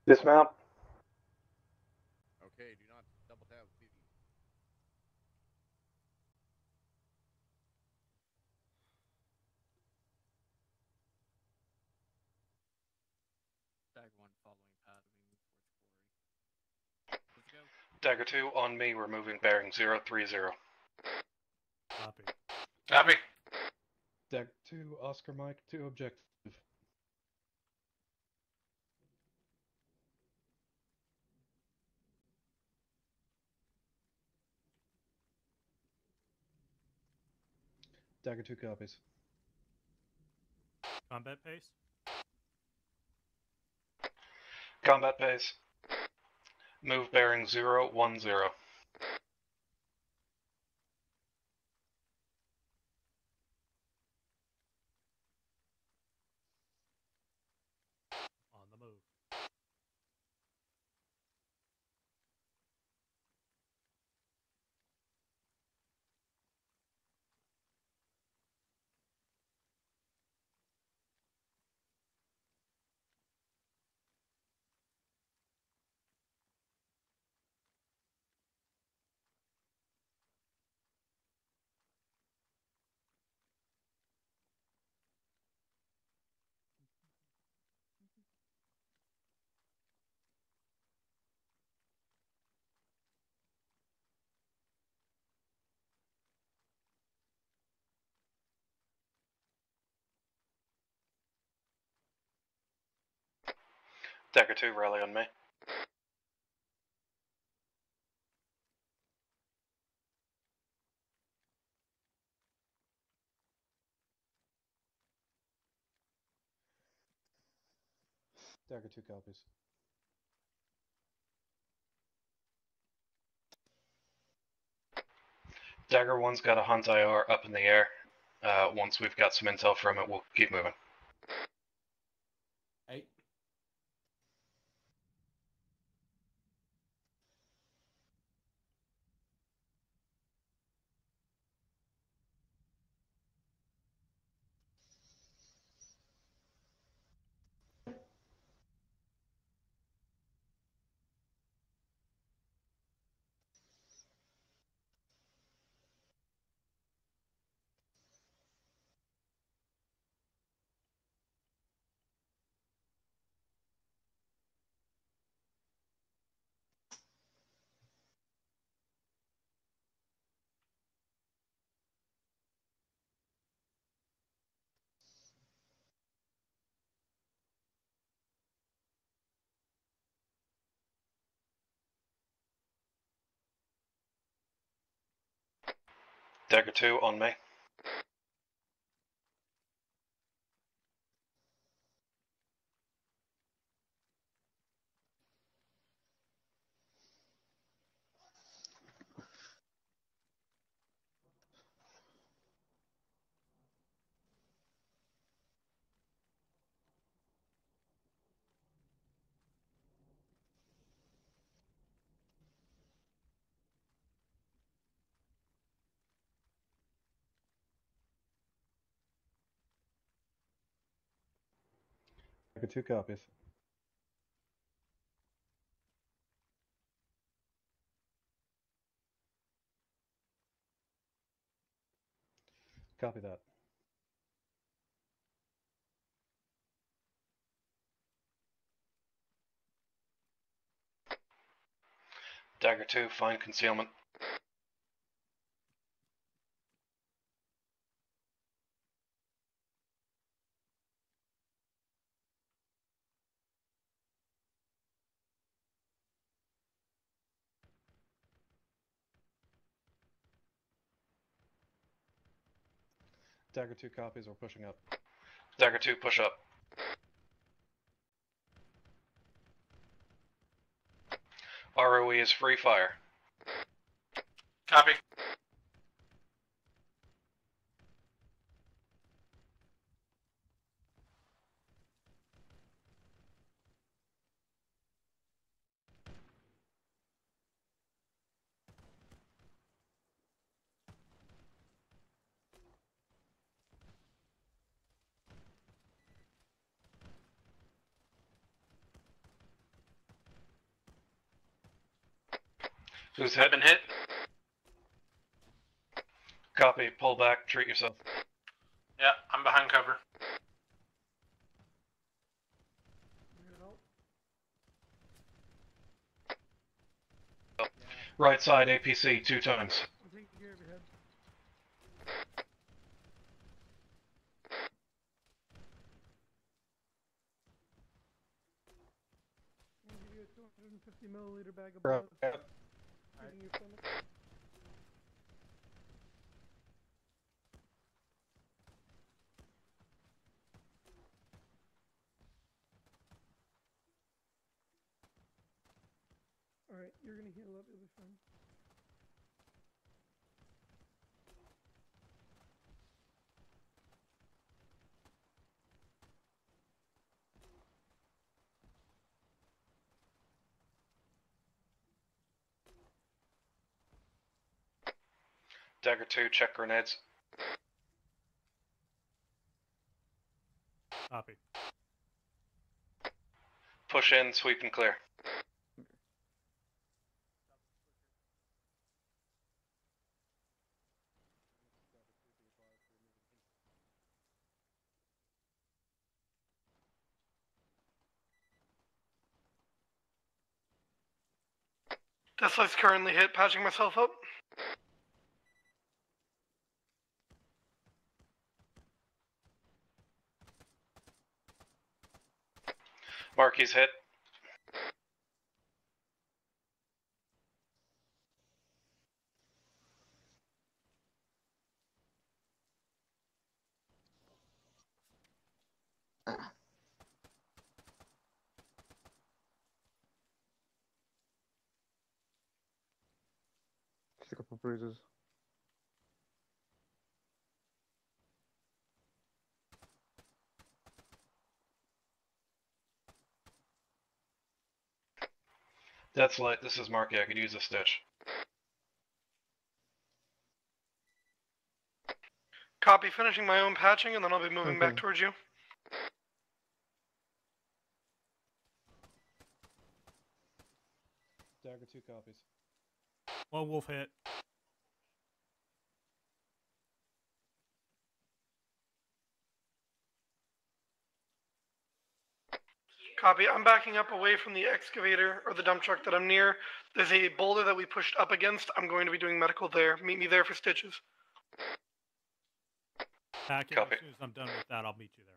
Dismount. Okay, do not double tap TV. Dag 1 following path, we move towards quarry. Let's go. Dagger 2 on me, we're moving bearing 030. Copy. Copy. Dagger 2, Oscar Mike, 2 objective. Dagger 2 copies. Combat pace? Combat pace. Move bearing 010. On the move. Dagger 2, rally on me. Dagger 2 copies. Dagger 1's got a Hunt IR up in the air. Once we've got some intel from it, we'll keep moving. 8. Dagger 2 on me. Dagger 2 copies. Copy that. Dagger 2, find concealment. Dagger 2 copies, we're pushing up. Dagger 2, push up. ROE is free fire. Copy. Who's hit? I've been hit. Copy. Pull back. Treat yourself. Yeah, I'm behind cover. Right side APC 2 times. I'm taking care of your head. I'm gonna give you a 250 milliliter bag of blood. Treating your stomach. Alright, you're gonna heal up, you'll be fine. Dagger 2, check grenades. Copy. Push in, sweep and clear. Deathlight's currently hit, patching myself up. Marky's hit. Just a couple bruises. That's light. This is Marky. I could use a stitch. Copy, finishing my own patching, and then I'll be moving back towards you. Dagger 2 copies. One wolf hit. Copy, I'm backing up away from the excavator, or the dump truck that I'm near. There's a boulder that we pushed up against. I'm going to be doing medical there. Meet me there for stitches. Packing. As soon as I'm done with that, I'll meet you there.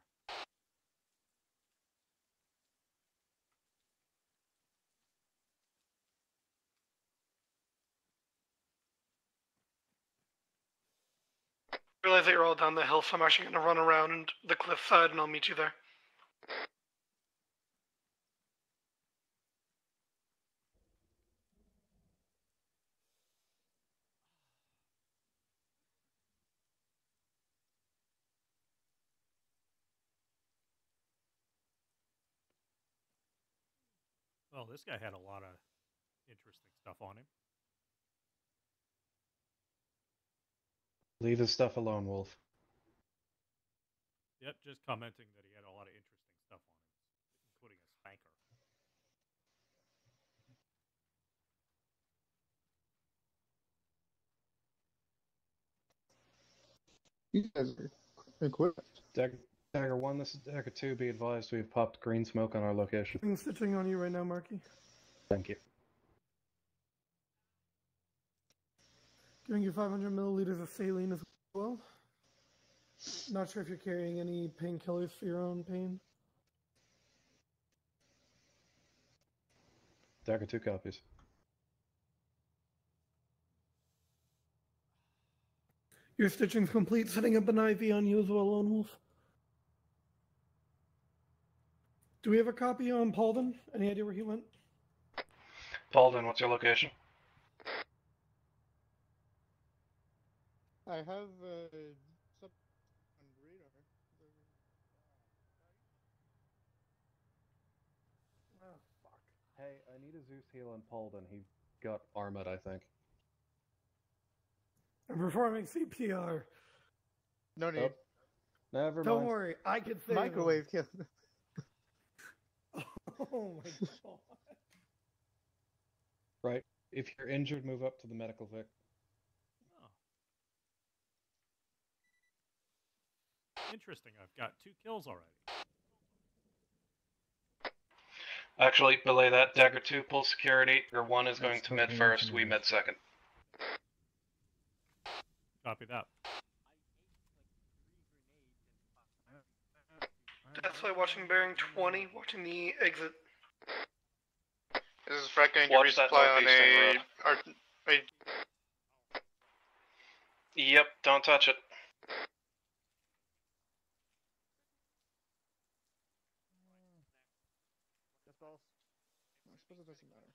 I realize that you're all down the hill, so I'm actually going to run around the cliff side, and I'll meet you there. Well, this guy had a lot of interesting stuff on him. Leave his stuff alone, Wolf. Yep, just commenting that he had a lot of interesting stuff on him, including a spanker. You guys are equipped. Dagger 1, this is Dagger 2. Be advised, we've popped green smoke on our location. I'm stitching on you right now, Marky. Thank you. Giving you 500 milliliters of saline as well. Not sure if you're carrying any painkillers for your own pain. Dagger 2 copies. Your stitching's complete. Setting up an IV on you as well, Lone Wolf. Do we have a copy on Paulden? Any idea where he went? Paulden, what's your location? I have sub on radar. Oh, fuck. Hey, I need a Zeus heal on Paulden. He got armored, I think. I'm performing CPR. No need. Never Don't mind. worry, I can save Microwave kill. Oh my god. Right. If you're injured, move up to the medical vic. Interesting. I've got 2 kills already. Actually, belay that. Dagger 2, pull security. Your 1 is going That's to med totally first, we Infantry. med second. Copy that. That's why watching bearing 20, watching the exit. This is Frank going to Watch that resupply on northeastern a... Yep, don't touch it. Yes, boss. I suppose it doesn't matter.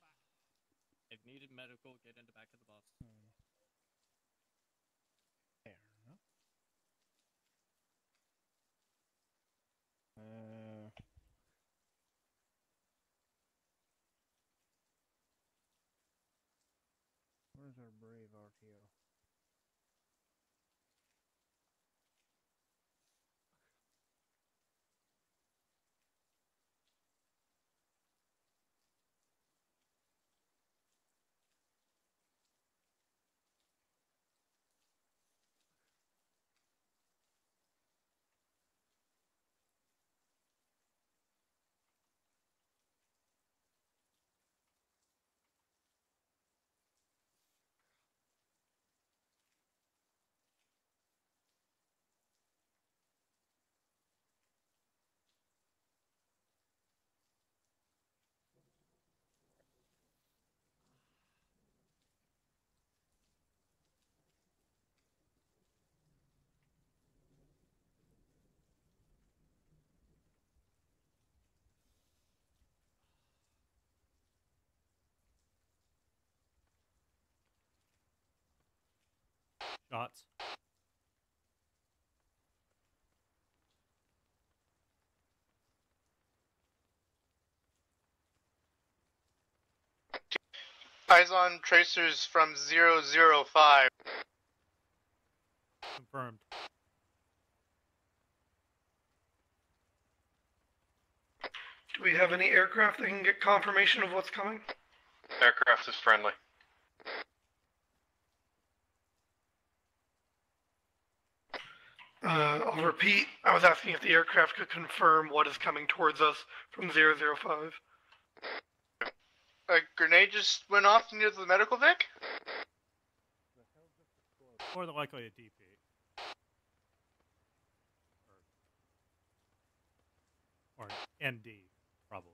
If needed medical, get in the back of the bus. Fair enough. Where's our brave RTO? Shots. Eyes on tracers from 005. Confirmed. Do we have any aircraft that can get confirmation of what's coming? Aircraft is friendly. I'll repeat. I was asking if the aircraft could confirm what is coming towards us from 005. A grenade just went off near the medical vic? More than likely a DP. Or an ND, probably.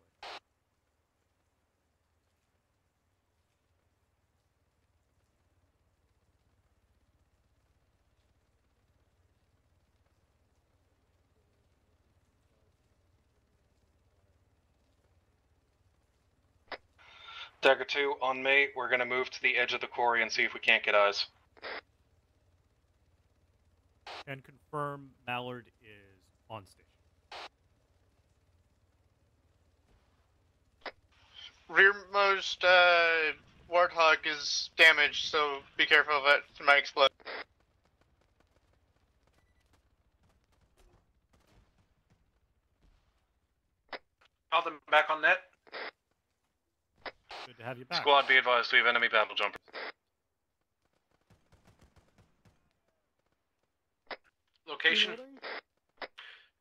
Dagger 2, on me. We're gonna move to the edge of the quarry and see if we can't get eyes. And confirm Mallard is on station. Rearmost Warthog is damaged, so be careful of it. It might explode. Call them back on net. Good to have you back. Squad, be advised, we have enemy battle jumpers. Location.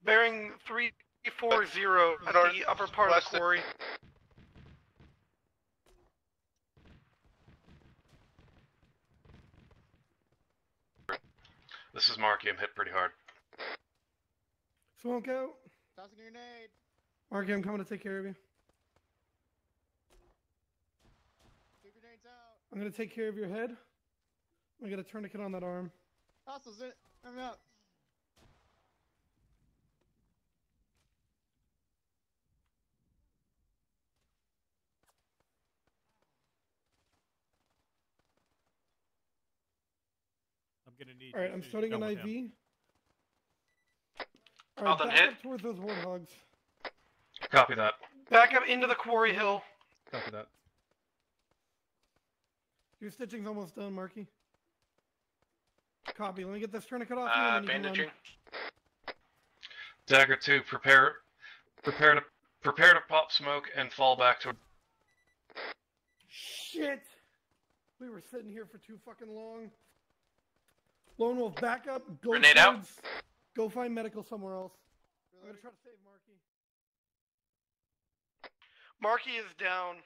Bearing 340 at the upper part of the quarry. This is Marky, I'm hit pretty hard. Smoke out. Tossing a grenade. Marky, I'm coming to take care of you. 2 grenades out. I'm gonna take care of your head. I got a tourniquet on that arm. Hostiles in it. I'm out. I'm gonna need. All right, I'm starting an IV. All All right, done back hit. up towards those warthogs. Copy that. Back up into the quarry hill. Copy that. Your stitching's almost done, Marky. Copy. Let me get this tourniquet off you, and then you can Bandaging. run. Dagger 2, prepare to pop smoke and fall back to. Shit! We were sitting here for too fucking long. Lone Wolf, back up. Go Grenade out. towards. Go find medical somewhere else. I'm gonna try to save Marky. Marky is down.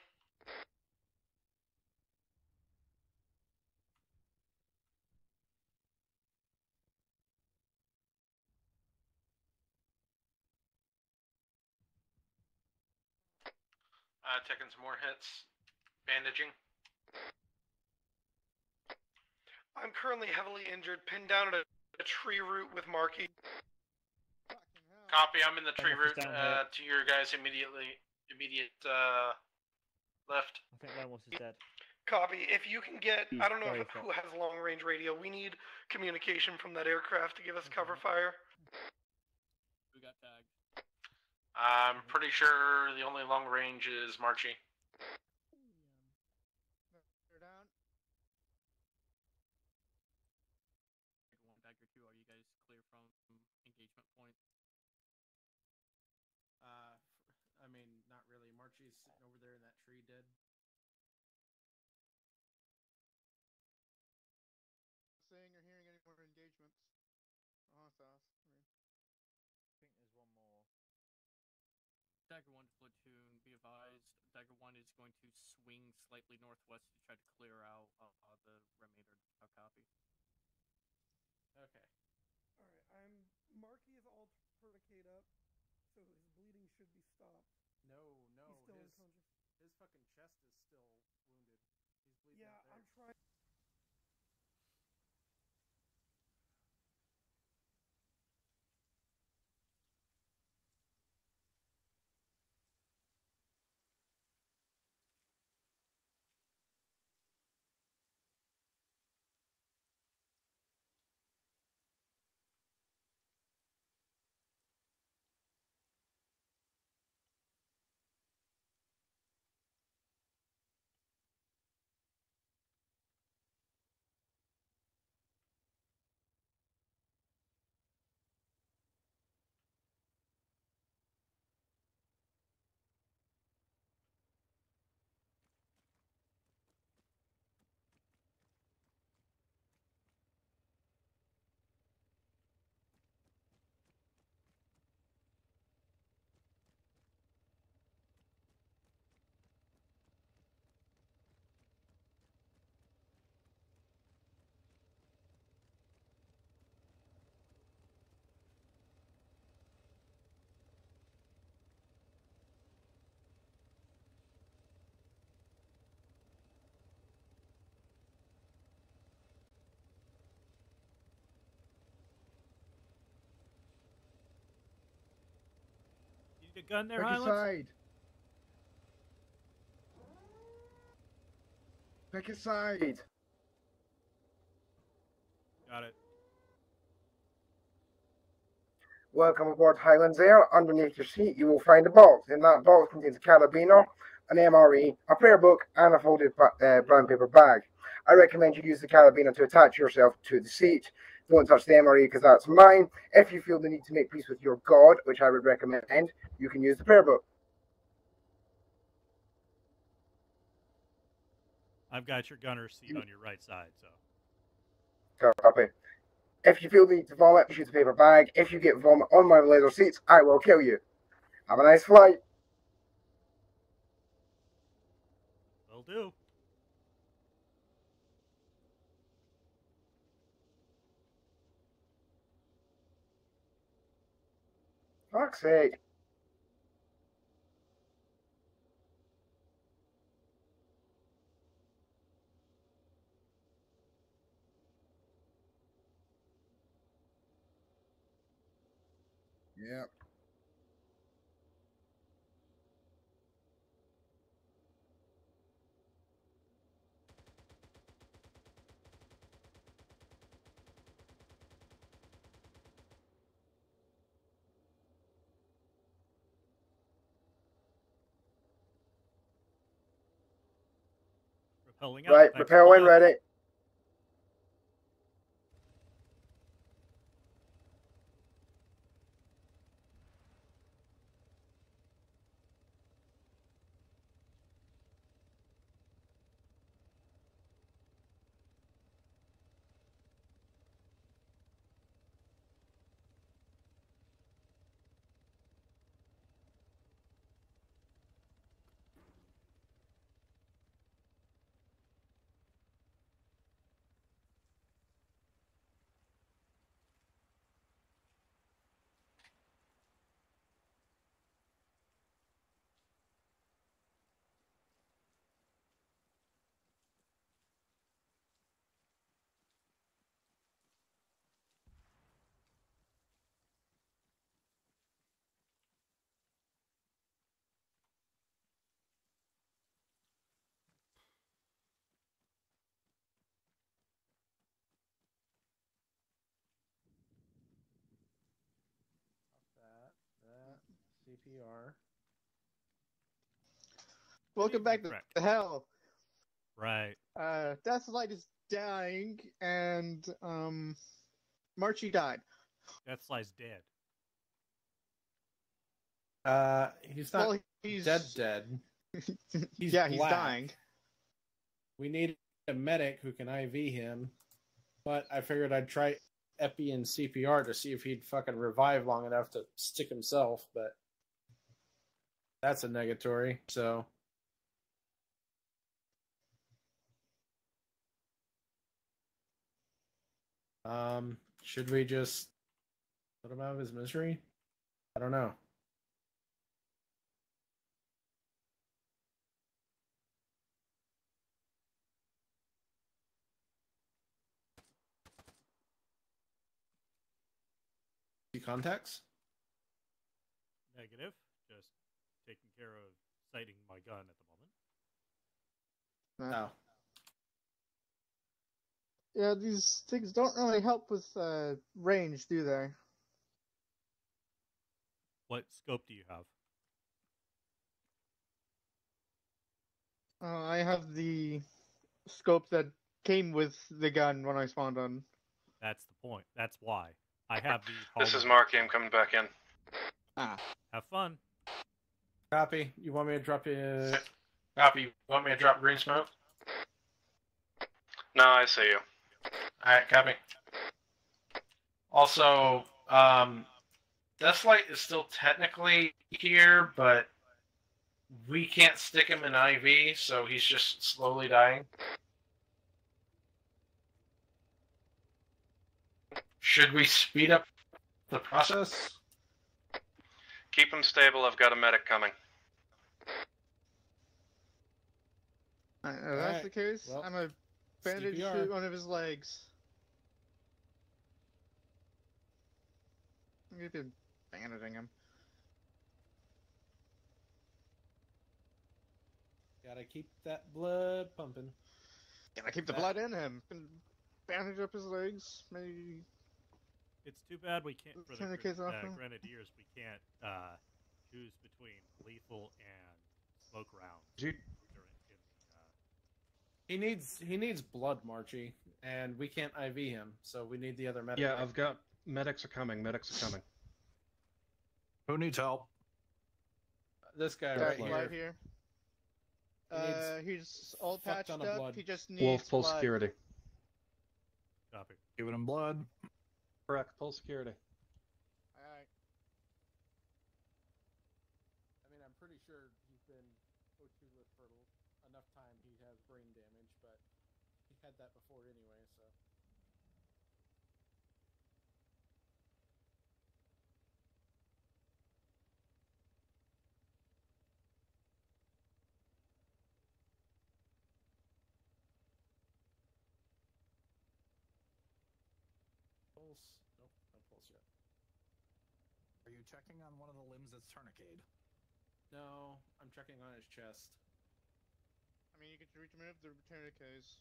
Taking some more hits. Bandaging. I'm currently heavily injured, pinned down at a tree root with Marky. Copy. I'm in the tree root down here. to your guys immediate left. I think Lone Wolf is dead. Copy. If you can get, He's I don't know very who has long range radio. We need communication from that aircraft to give us cover fire. We got tagged. I'm pretty sure the only long range is Marchie. Dagger 2, are you guys clear from engagement point? I mean, not really. Marchie's sitting over there in that tree dead. Seeing or hearing any more engagements. Oh, that's us. I think there's one more. Dagger 1 to platoon, be advised, Dagger 1 is going to swing slightly northwest to try to clear out the remainder of copy. Okay. Alright, Marky is all tourniquet up, so his bleeding should be stopped. No, He's still unconscious. his fucking chest is still wounded. He's bleeding Yeah, out there. I'm trying. You need a gun there, Pick a Highlands? side. Pick a side. Got it. Welcome aboard Highlands Air. Underneath your seat, you will find a box. In that box contains a carabiner, an MRE, a prayer book, and a folded brown paper bag. I recommend you use the carabiner to attach yourself to the seat. Don't touch the MRE because that's mine. If you feel the need to make peace with your God, which I would recommend, you can use the prayer book. I've got your gunner seat on your right side, so. Copy. If you feel the need to vomit, use the paper bag. If you get vomit on my leather seats, I will kill you. Have a nice flight. Will do. Fuck's sake. Yep. Repelling out. Right, Thanks propel for the when lift. ready. CPR. Welcome back to the hell. Right. Deathlight is dying, and Marchie died. Deathslide's dead. He's not Well, he's dead. He's yeah, he's black. dying. We need a medic who can IV him, but I figured I'd try Epi and CPR to see if he'd fucking revive long enough to stick himself, but that's a negatory, so... should we just let him out of his misery? I don't know. Contacts? Negative. Just taking care of sighting my gun at the moment. No. Yeah, these things don't really help with range, do they? What scope do you have? I have the scope that came with the gun when I spawned on. That's the point. That's why. I have the... This is Marky. I'm coming back in. Ah. Have fun. Copy. You want me to drop you... Copy. You want me to drop green smoke? No, I see you. Alright, copy. Also, Deathlight is still technically here, but we can't stick him in IV, so he's just slowly dying. Should we speed up the process? Keep him stable. I've got a medic coming. If that's the case, well, I'm a bandage CPR. to one of his legs. I'm gonna be bandaging him. Gotta keep that blood pumping. Gotta keep the blood in him. Bandage up his legs. Maybe. It's too bad we can't, for the Tourniquets off him. Grenadiers, we can't choose between lethal and smoke rounds. Dude. He needs blood, Marchie, and we can't IV him, so we need the other medic. Yeah, I've got... Medics are coming. Medics are coming. Who needs help? This guy right here. He's all fuck patched ton of up. blood. He just needs Wolf, full blood. security. Copy. Giving him blood. Correct, full security. Alright. I mean, I'm pretty sure he's been O2 lit for enough time. He has brain damage, but he had that before anyway, so. Pulse. Nope, no pulse yet. Are you checking on one of the limbs that's tourniqueted? No, I'm checking on his chest. I mean, you can remove the tourniquets.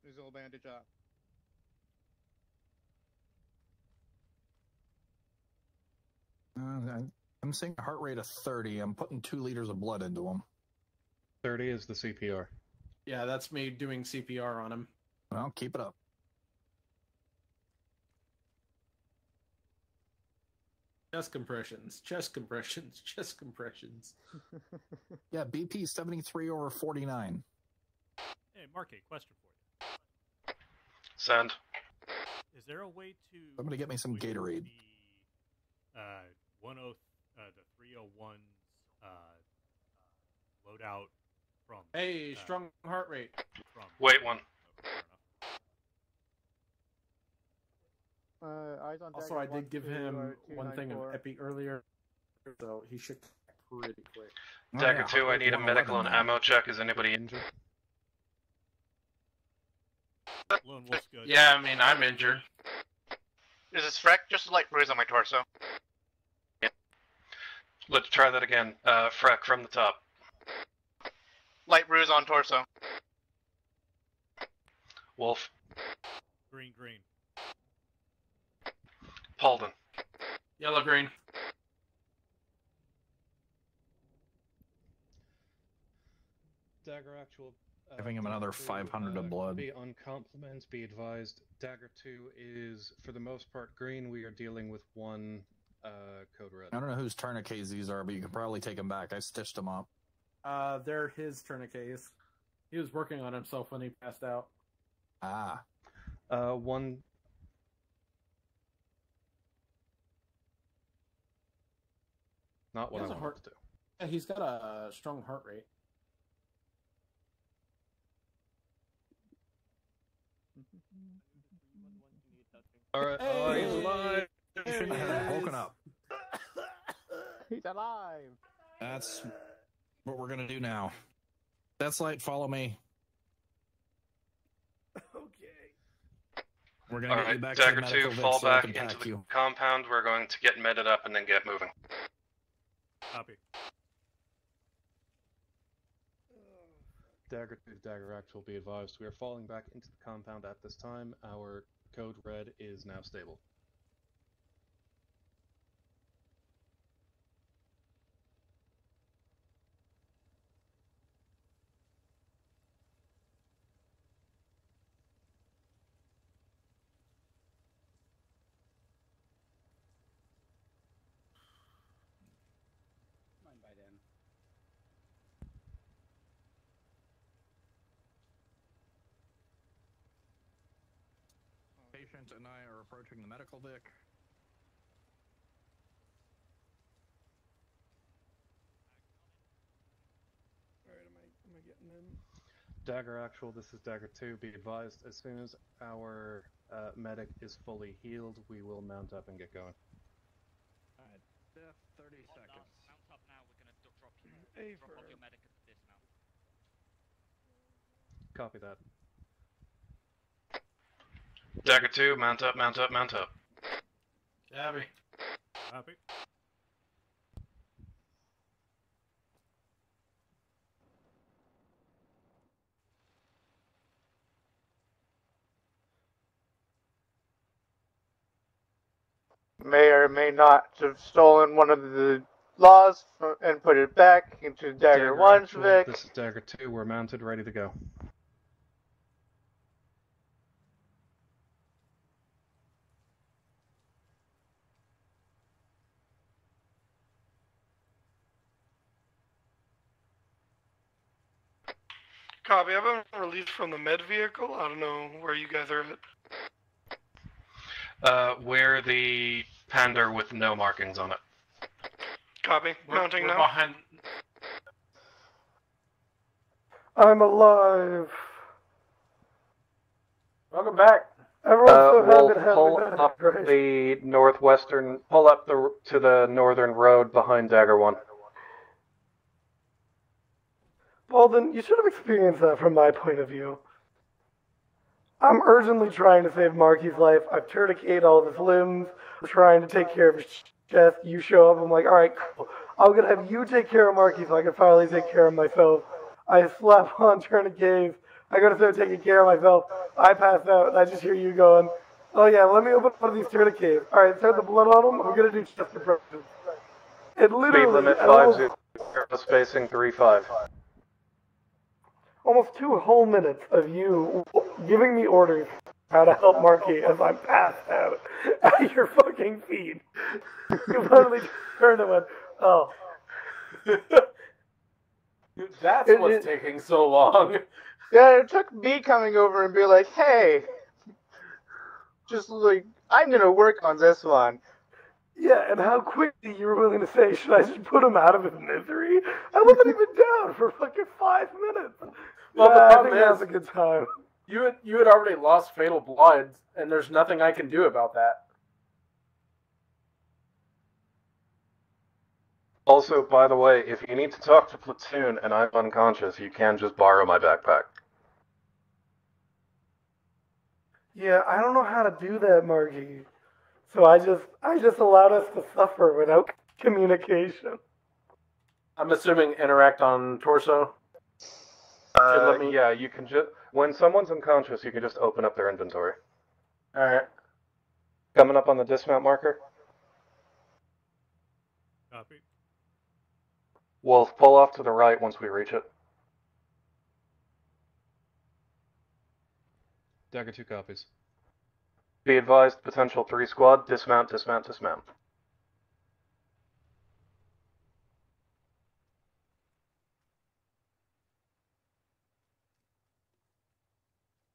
There's all bandage up. I'm seeing a heart rate of 30. I'm putting 2 liters of blood into him. 30 is the CPR. Yeah, that's me doing CPR on him. Well, keep it up. Chest compressions, chest compressions, chest compressions. Yeah, BP 73 over 49. Hey, Mark, a question for you. Send. Is there a way to... I'm going to get me some Gatorade. The 301's loadout from... Hey, strong heart rate. Wait one. Eyes on Also, I did give him one thing of Epi earlier, so he should pretty quick. Dagger 2, I need a medical and ammo check. Is anybody injured? Lone Wolf's good. Yeah, I mean, I'm injured. Is this Freck? Just a light bruise on my torso. Yeah. Let's try that again. Freck from the top. Light bruise on torso. Wolf. Green. Paulden. Yellow green. Dagger Actual. Giving him another 500 of blood. Be on compliments, be advised. Dagger 2 is, for the most part, green. We are dealing with one code red. I don't know whose tourniquets these are, but you can probably take them back. I stitched them up. They're his tourniquets. He was working on himself when he passed out. Ah. One. Not what I wanted to do. Yeah, he's got a strong heart rate. Alright, Hey! he's alive! Woken up. He's alive. That's what we're gonna do now. That's light, follow me. Okay. We're gonna get you Alright, back Dagger to the 2, medical fall Vic so I back can into pack the you. compound. We're going to get medded up and then get moving. Copy. Dagger 2 to Dagger Actual, be advised. We are falling back into the compound at this time. Our code red is now stable. Mine by then. Patient and I are approaching the medical Vic. Alright, am I getting in? Dagger Actual, this is Dagger 2. Be advised, as soon as our medic is fully healed, we will mount up and get going. Alright, 30 seconds. Mount up now. We're gonna drop you. Drop off your medic at the dismount. Copy that. Dagger 2, mount up, mount up, mount up. Abby. Copy. May or may not have stolen one of the laws and put it back into Dagger 1's Actual, Vic. this is Dagger 2. We're mounted, ready to go. Copy. I've been released from the med vehicle. I don't know where you guys are at. We're the pander with no markings on it. Copy. Mounting we're now. behind. I'm alive. Welcome back. Everyone's so We'll happy to have pull me back, up right? the northwestern, pull up to the northern road behind Dagger 1. Walden, you should have experienced that from my point of view. I'm urgently trying to save Marky's life. I've tourniqueted all of his limbs. I'm trying to take care of his chest. You show up. I'm like, alright, cool. I'm going to have you take care of Marky so I can finally take care of myself. I slap on tourniquets. I go to start taking care of myself. I pass out, and I just hear you going, oh yeah, let me open one of these tourniquets. Alright, start the blood on them. I'm going to do chest compressions. It Speed literally... limit 50, spacing 35. Almost 2 whole minutes of you giving me orders how to help Marky as I'm passed out at your fucking feet. You finally turned and went, oh. That's what's taking so long. Yeah, it took me coming over and be like, hey, just like, I'm gonna work on this one. Yeah, and how quickly you were willing to say, should I just put him out of his misery? I wasn't even down for fucking 5 minutes. Well, the I problem think that was is, a good time. you had already lost fatal blood, and there's nothing I can do about that. Also, by the way, if you need to talk to Platoon and I'm unconscious, you can just borrow my backpack. Yeah, I don't know how to do that, Marky. So I just allowed us to suffer without communication. I'm assuming interact on torso. Yeah, you can just... When someone's unconscious, you can just open up their inventory. Alright. Coming up on the dismount marker. Copy. We'll pull off to the right once we reach it. Dagger 2 copies. Be advised, potential 3 squad, dismount, dismount, dismount.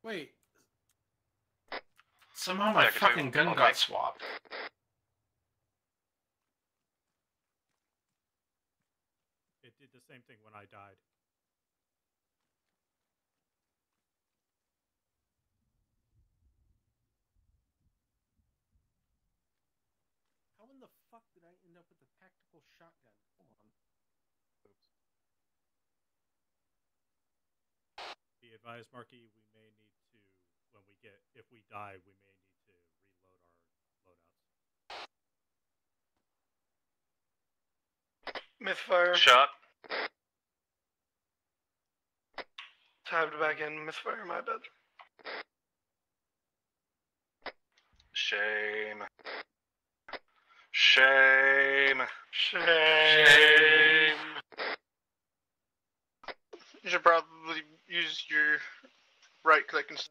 Wait. Somehow my fucking gun got swapped. It did the same thing when I died. How in the fuck did I end up with a tactical shotgun? Hold on. Oops. Be advised, Marky, we may need to, if we die, we may need to reload our loadouts. Misfire. Shot. Tabbed back in. Misfire, my bad. Shame. Shame. Shame. You should probably use your right click and.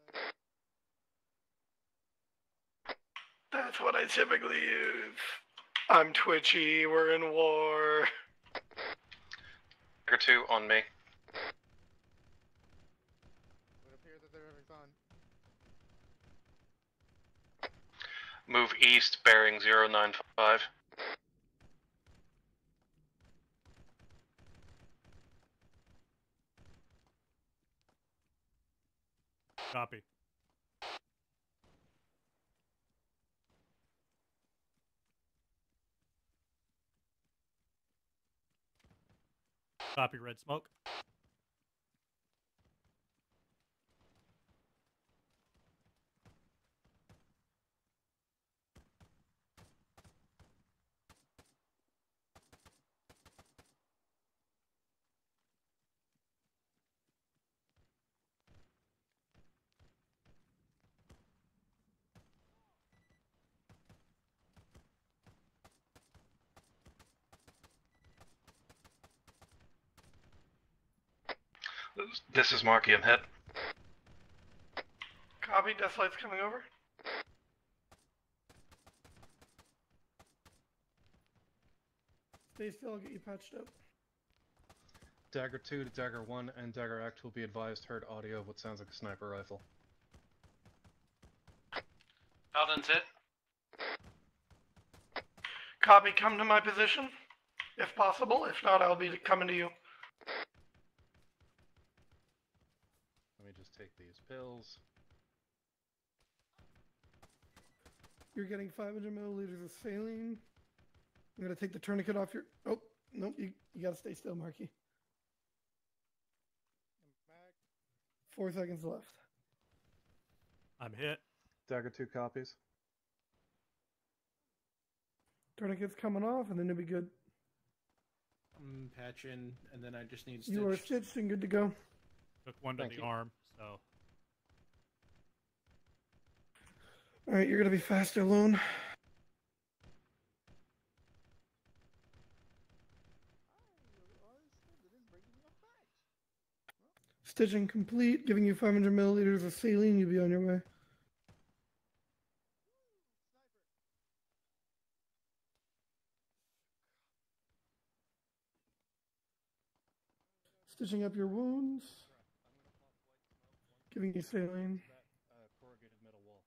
That's what I typically use. I'm twitchy. We're in war. Dagger 2 on me. It appears that they're having fun. Move east, bearing 095. Copy. Copy, red smoke. This is Marky, I'm hit. Copy. Deathlight's coming over. Stay still, I'll get you patched up. Dagger 2 to Dagger 1 and Dagger Act will be advised heard audio of what sounds like a sniper rifle. Paladin's hit. Copy. Come to my position, if possible. If not, I'll be coming to you. Let me just take these pills. You're getting 500 milliliters of saline. I'm gonna take the tourniquet off your. Oh, nope. You gotta stay still, Marky. 4 seconds left. I'm hit. Dagger 2 copies. Tourniquet's coming off, and then it'll be good. I'm patching, and then I just need stitch. You are stitched and good to go. Took one to the arm, so. All right, you're gonna be faster alone. Stitching complete, giving you 500 milliliters of saline. You'll be on your way. Stitching up your wounds. Giving you saline. Corrugated metal wall.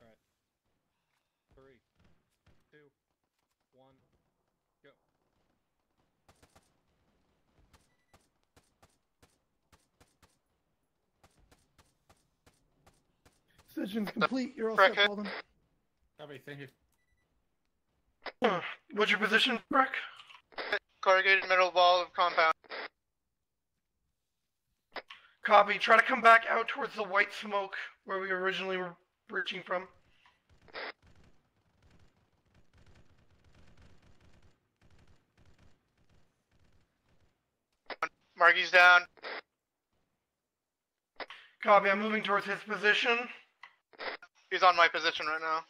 Alright. 3, 2, 1, go. Stitching's complete. You're all set, Paulden. Copy, thank you. What's your position, Breck? Corrugated metal wall of compound. Copy. Try to come back out towards the white smoke where we originally were reaching from. Marky's down. Copy. I'm moving towards his position. He's on my position right now.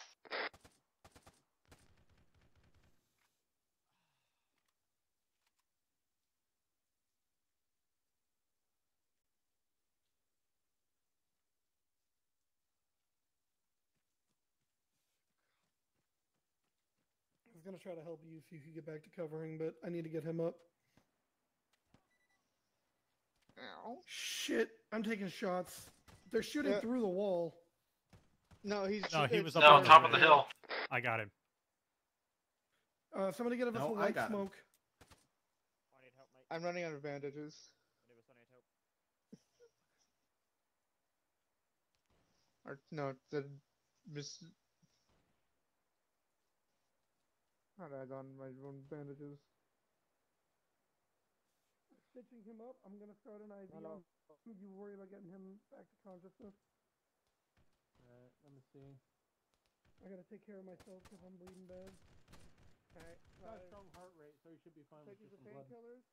gonna try to help you if you could get back to covering, but I need to get him up. Ow. Shit, I'm taking shots. They're shooting Yeah. through the wall. No, he was No, up on top of the hill. I got him. Somebody get us No, a I white got him. smoke. I'm running out of bandages. Or no, the miss. How did I go on my own bandages? Stitching him up. I'm gonna start an IV on him. You worry about getting him back to consciousness. Alright, let me see. I gotta take care of myself because I'm bleeding bad. Alright, got a strong heart rate, so you should be fine with Take you just for some blood. painkillers.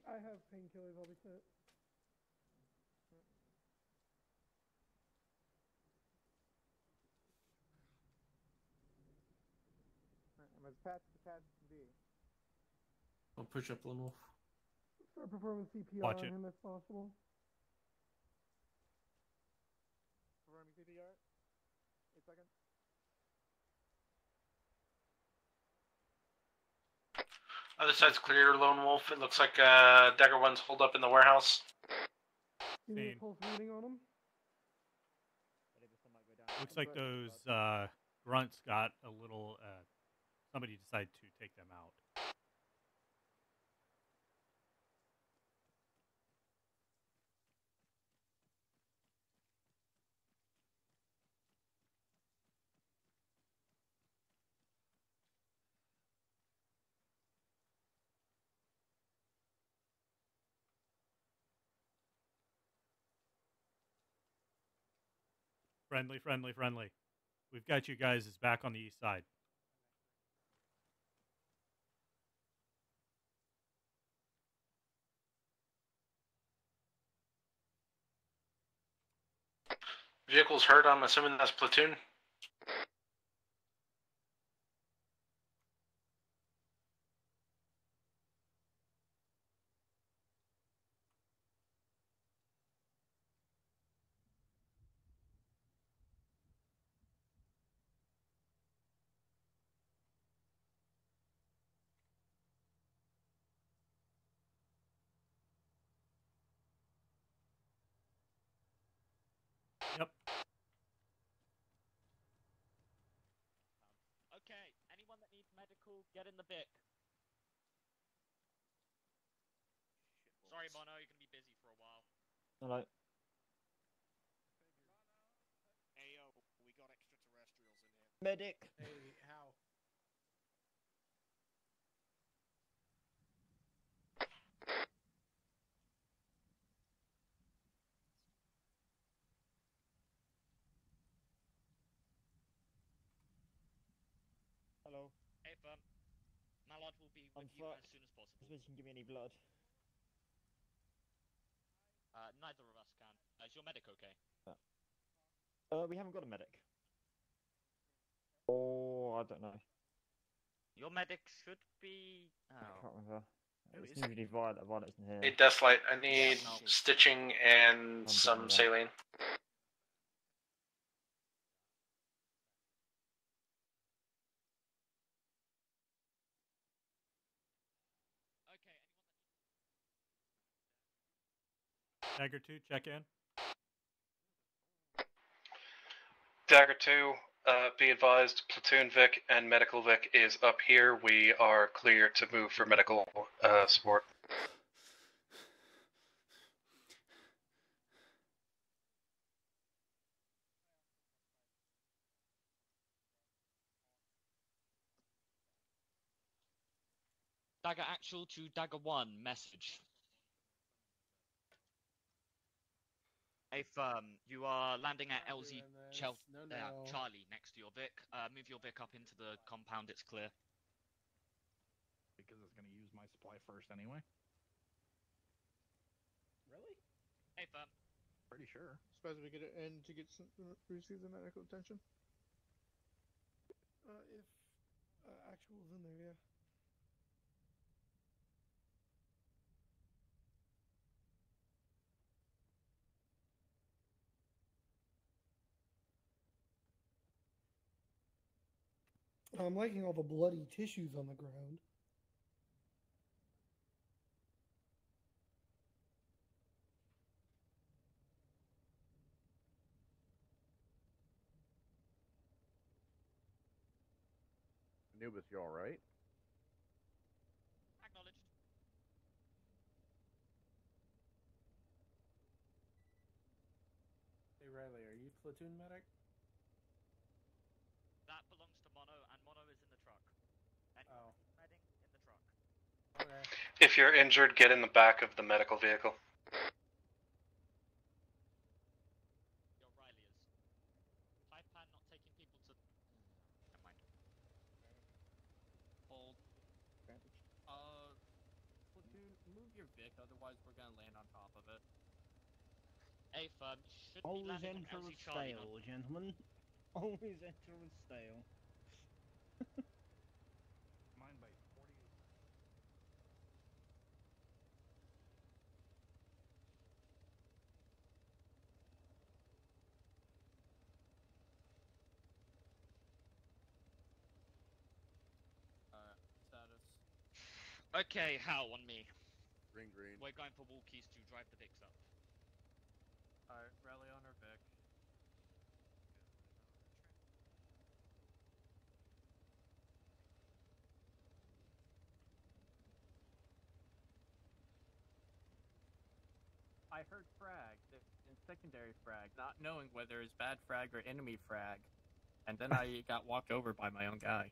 I have painkillers. I'll be set. I'm as patched can be. I'll push up Lone Wolf. Start performing CPR Watch on it. him if possible. Performing CPR. 8 seconds. Other side's clear, Lone Wolf. It looks like Dagger 1's holed up in the warehouse. You need a pulse reading on him? Looks like those grunts got a little. Somebody decided to take them out. Friendly, friendly, friendly. We've got you guys is back on the east side. Vehicle's hurt, I'm assuming that's platoon. Yep. Okay, anyone that needs medical, get in the Vic. Sorry, Mono, you're gonna be busy for a while. Hello. Ayo, we got extraterrestrials in here. Medic. Hey, how? Hello. Hey, firm. Mallard will be with you as soon as possible. Suppose you can give me any blood. Neither of us can. Is your medic okay? We haven't got a medic. Oh, I don't know. Your medic should be. I Oh. can't remember. It's usually Violet's in here. Hey, Deathlight, I need stitching and I'm some doing that. saline. Dagger 2, check in. Dagger 2, be advised, Platoon Vic and Medical Vic is up here. We are clear to move for medical support. Dagger actual to Dagger 1, message. Hey, firm, you are landing at LZ Charlie next to your Vic. Move your Vic up into the compound, it's clear. Because it's going to use my supply first anyway. Really? Hey, firm. Pretty sure. Suppose we get it in to get receive the medical attention. If actual's in there, yeah. I'm liking all the bloody tissues on the ground. Anubis, you alright? Acknowledged. Hey Riley, are you platoon medic? That belongs to Mono, and Mono is in the truck. Oh. Medic in the truck. Okay. If you're injured, get in the back of the medical vehicle. Your Riley is. Pan not taking people to. Never mind. Hold. Platoon, move your Vic, otherwise we're gonna land on top of it. A firm should be Always landing enter on with LZ Charlie. style, gentlemen. Always enter with style. Mine by 48. Status. Okay, how on me? Green. We're going for walkies to drive the Vix up. Alright, rally on our Vic. I heard frag, and secondary frag, not knowing whether it's bad frag or enemy frag. And then I got walked over by my own guy.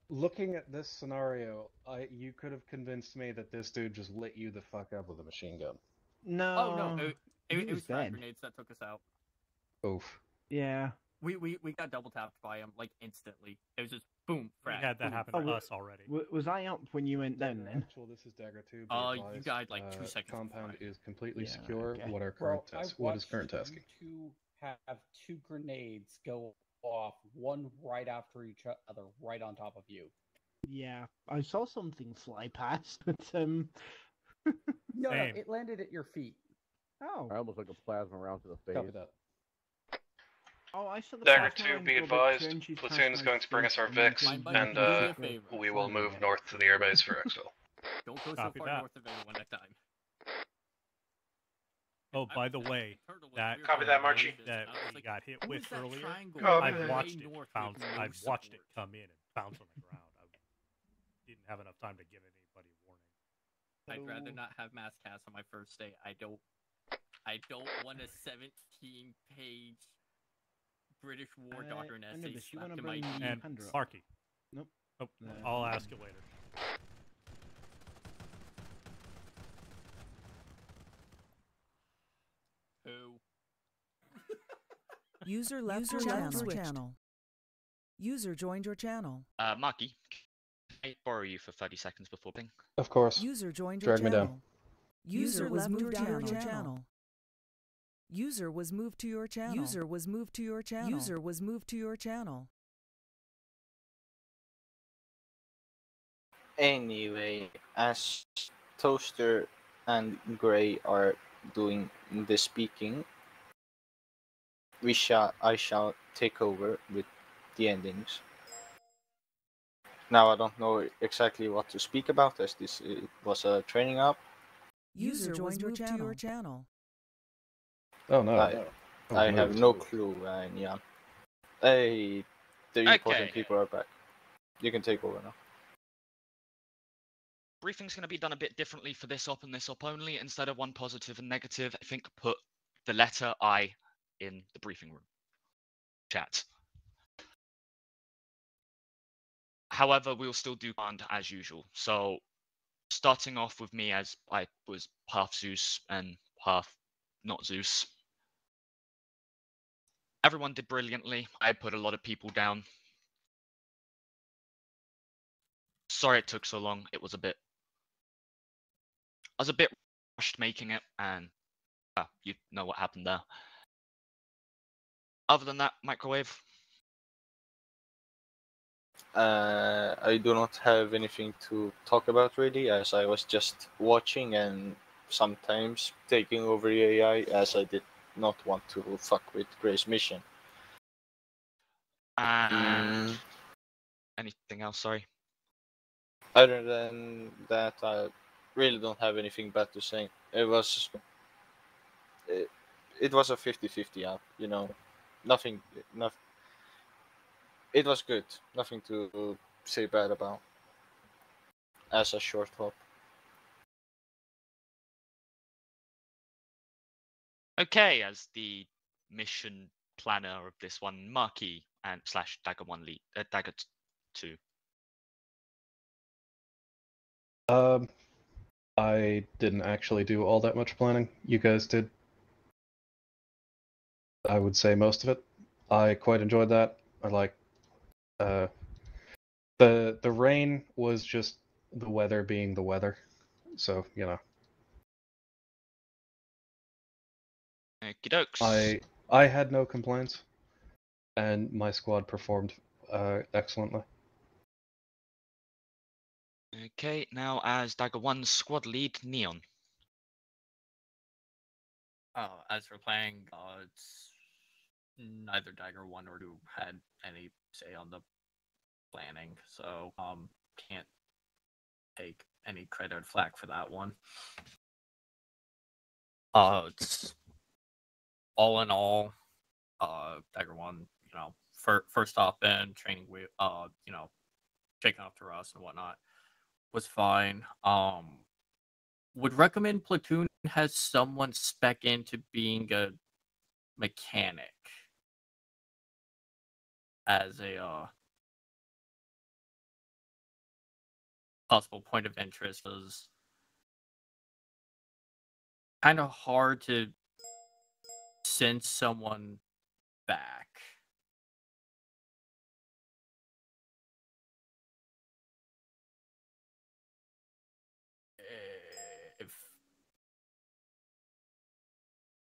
Looking at this scenario, you could have convinced me that this dude just lit you the fuck up with a machine gun. No. Oh no, it was was frag dead. grenades that took us out. Oof. Yeah. We got double tapped by him like instantly. It was just boom, We frag. had that boom, happen frag. to us already. Was I up when you went down then? Actual, this is Dagger 2. You died like 2 seconds. Compound is completely Yeah, secure. okay. What are Well, current tasks? What is current tasking? You two have 2 grenades go off, one right after each other, right on top of you. Yeah, I saw something fly past, but No, Same. it landed at your feet. Oh. I almost like a plasma round to the face. Copy that. Oh, I saw the Dagger plasma 2, round be go a bit advised, trenches past platoon is my going to bring us face our and then Vix, came and back and took a we will flag move at it. north to the airbase for exfil. Don't go so Copy far that. north of everyone next time. Oh, by the way, that Copy that, Marchie. that we got hit with that earlier, triangle I've way watched it north bounce. with no I've watched it support? come in and bounce on the ground. I didn't have enough time to give anybody a warning. I'd rather not have mass cast on my first day. I don't want a 17-page British War Doctrine essay Anubis, you slapped wanna to my bring knee. And Pandora. Marky. Nope. Oh, No. I'll ask you later. Who? User left your channel. User joined your channel. Marky, can I borrow you for 30 seconds before ping? Of course. User joined your Drag me channel. down. User was left moved to your your channel. User was moved to your channel. User was moved to your channel. User was moved to your channel. Anyway, as Toaster and Gray are doing the speaking, I shall take over with the endings. Now I don't know exactly what to speak about, as this was a training up. User joined your channel. To your channel. Oh no. I have no clue, and yeah. Hey, the important people are back. You can take over now. Briefing's going to be done a bit differently for this op and this op only. Instead of one positive and negative, I think put the letter I in the briefing room chat. However, we'll still do command as usual. So, starting off with me as I was half Zeus and half not Zeus. Everyone did brilliantly. I put a lot of people down. Sorry it took so long. I was a bit rushed making it, and you know what happened there. Other than that, microwave. I do not have anything to talk about really, as I was just watching and sometimes taking over the AI, as I did not want to fuck with Gray's mission. And anything else? Sorry. Other than that, I really don't have anything bad to say. It was a 50-50 app, you know. Nothing. It was good. Nothing to say bad about as a short hop. Okay, as the mission planner of this one, Marquis and / Dagger 1 lead, Dagger 2. I didn't actually do all that much planning. You guys did. I would say most of it. I quite enjoyed that. I like the rain was just the weather being the weather. So, you know. Okey-dokes. I had no complaints, and my squad performed excellently. Okay, now as Dagger 1 squad lead, Neon. As for playing, it's neither Dagger 1 or 2 had any say on the planning, so can't take any credit or flack for that one. It's all in all, Dagger 1, you know, first off in training with, you know, taking off to Ross and whatnot was fine. Would recommend Platoon has someone spec into being a mechanic as a possible point of interest. Is kind of hard to send someone back.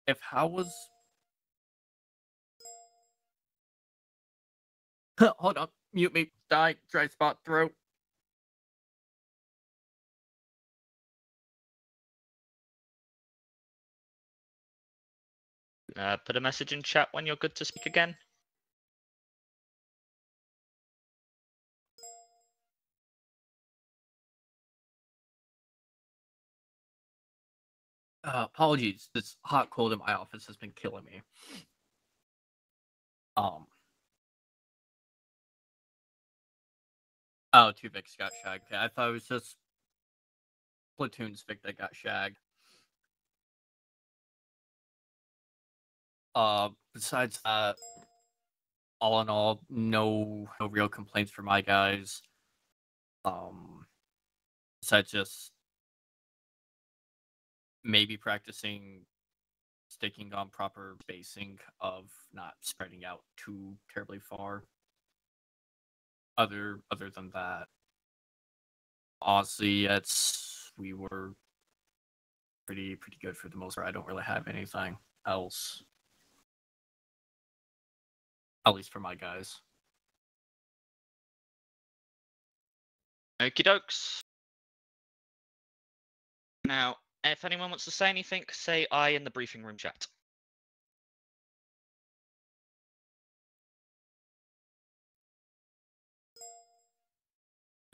If how was hold up, mute me, die, dry spot, throat. Put a message in chat when you're good to speak again. Apologies, this hot cold in my office has been killing me. Oh, 2 Vics got shagged. I thought it was just Platoon's Vic that got shagged. Besides that, all in all, no real complaints for my guys. Besides just maybe practicing sticking on proper spacing of not spreading out too terribly far. Other than that, honestly, we were pretty good for the most part. I don't really have anything else, at least for my guys. Okie dokes. Now, if anyone wants to say anything, say I in the briefing room chat.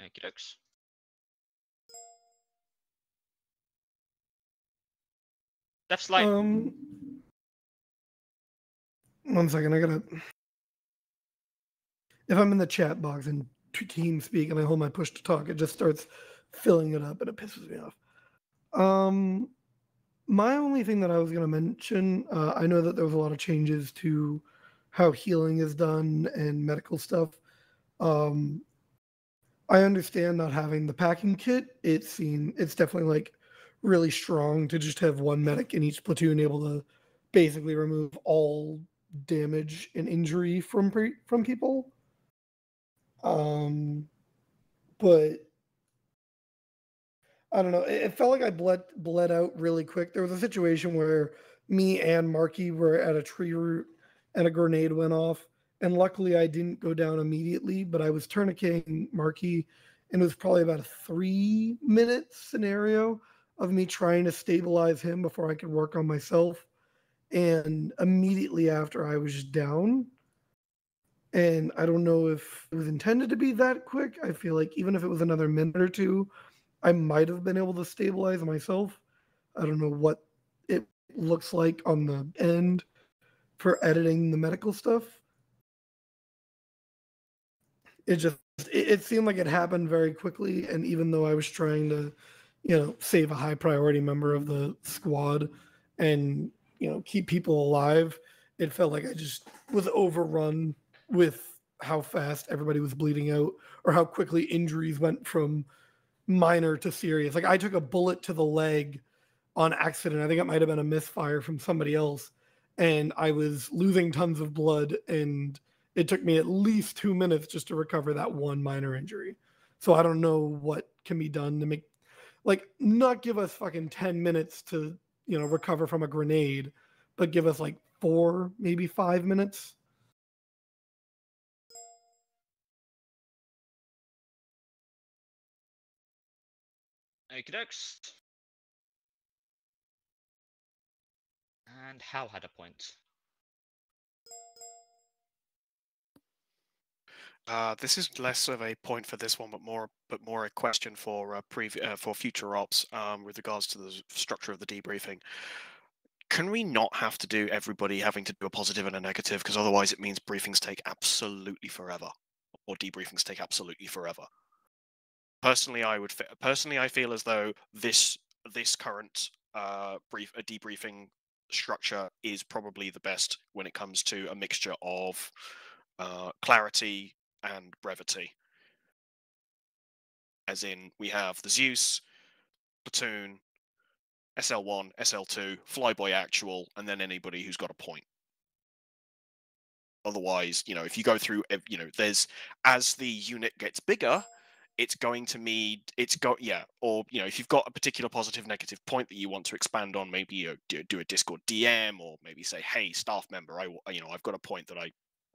Okie dokes. Deathlight. 1 second, I gotta. If I'm in the chat box and team speak and I hold my push to talk, it just starts filling it up and it pisses me off. My only thing that I was gonna mention, I know that there was a lot of changes to how healing is done and medical stuff. I understand not having the packing kit. It's definitely like really strong to just have one medic in each platoon able to basically remove all damage and injury from people. But I don't know. It felt like I bled out really quick. There was a situation where me and Marky were at a tree root and a grenade went off. And luckily I didn't go down immediately, but I was tourniqueting Marky, and it was probably about a 3-minute scenario of me trying to stabilize him before I could work on myself. And immediately after I was just down. And I don't know if it was intended to be that quick. I feel like even if it was another minute or two, I might have been able to stabilize myself. I don't know what it looks like on the end for editing the medical stuff. It seemed like it happened very quickly, and even though I was trying to, save a high priority member of the squad and, keep people alive, it felt like I just was overrun with how fast everybody was bleeding out or how quickly injuries went from minor to serious. Like I took a bullet to the leg on accident. I think it might have been a misfire from somebody else, and I was losing tons of blood, and it took me at least 2 minutes just to recover that one minor injury. So I don't know what can be done to make, like, not give us fucking 10 minutes to, recover from a grenade, but give us like 4, maybe 5 minutes. Okey-dokes. And Hal had a point. This is less of a point for this one, but more a question for for future ops with regards to the structure of the debriefing. Can we not have to do everybody having to do a positive and a negative? Because otherwise, it means briefings take absolutely forever, or debriefings take absolutely forever. Personally, I feel as though this current debriefing structure is probably the best when it comes to a mixture of clarity and brevity. As in, we have the Zeus, platoon, SL1, SL2, flyboy actual, and then anybody who's got a point. Otherwise, if you go through, there's, as the unit gets bigger, it's going to need, or, if you've got a particular positive, negative point that you want to expand on, maybe you do a Discord DM, or maybe say, hey, staff member, I've got a point that I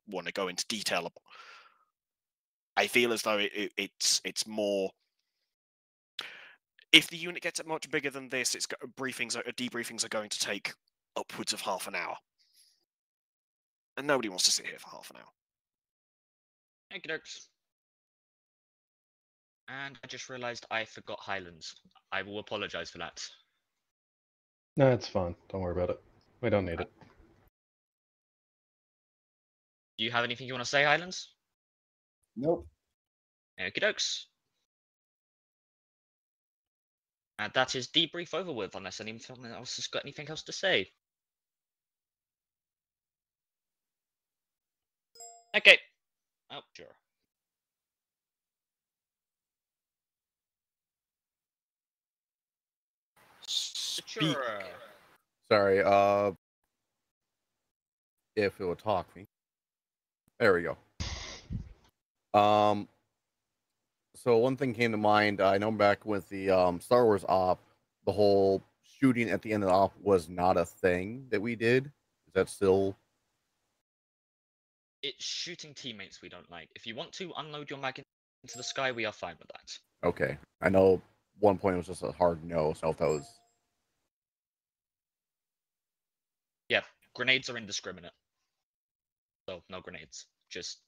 want to go into detail about. I feel as though it's more, if the unit gets much bigger than this, debriefings are going to take upwards of half an hour. And nobody wants to sit here for half an hour. Okey-dokes. And I just realised I forgot Highlands. I will apologise for that. No, it's fine. Don't worry about it. We don't need it. Do you have anything you want to say, Highlands? Nope. Okey-dokes. And that is debrief over with, unless anyone else has got anything else to say. Okay. Oh, sure. Speak. Sure. Sorry, if it would talk me. There we go. So one thing came to mind. I know back with the Star Wars op, the whole shooting at the end of the op was not a thing that we did. Is that still? It's shooting teammates we don't like. If you want to unload your mag into the sky, we are fine with that. Okay. I know one point was just a hard no, so if that was... Yeah, grenades are indiscriminate. So, no grenades. Just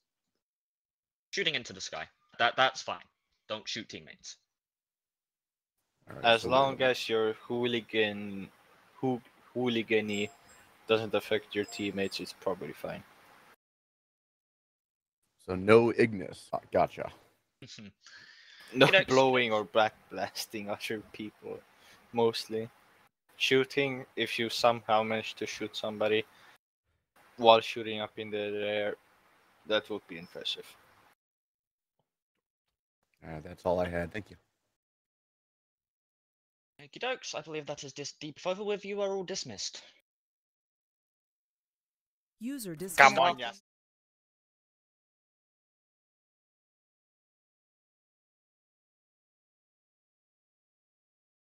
shooting into the sky. That's fine. Don't shoot teammates. Right, as long as your hooligan-y doesn't affect your teammates, it's probably fine. So no Ignis. Gotcha. No blowing or back blasting other people, mostly. Shooting, if you somehow manage to shoot somebody while shooting up in the air, that would be impressive. That's all I had. Thank you. Okie dokes, I believe that is deep over with. You are all dismissed. User disconnected. Come on, yes.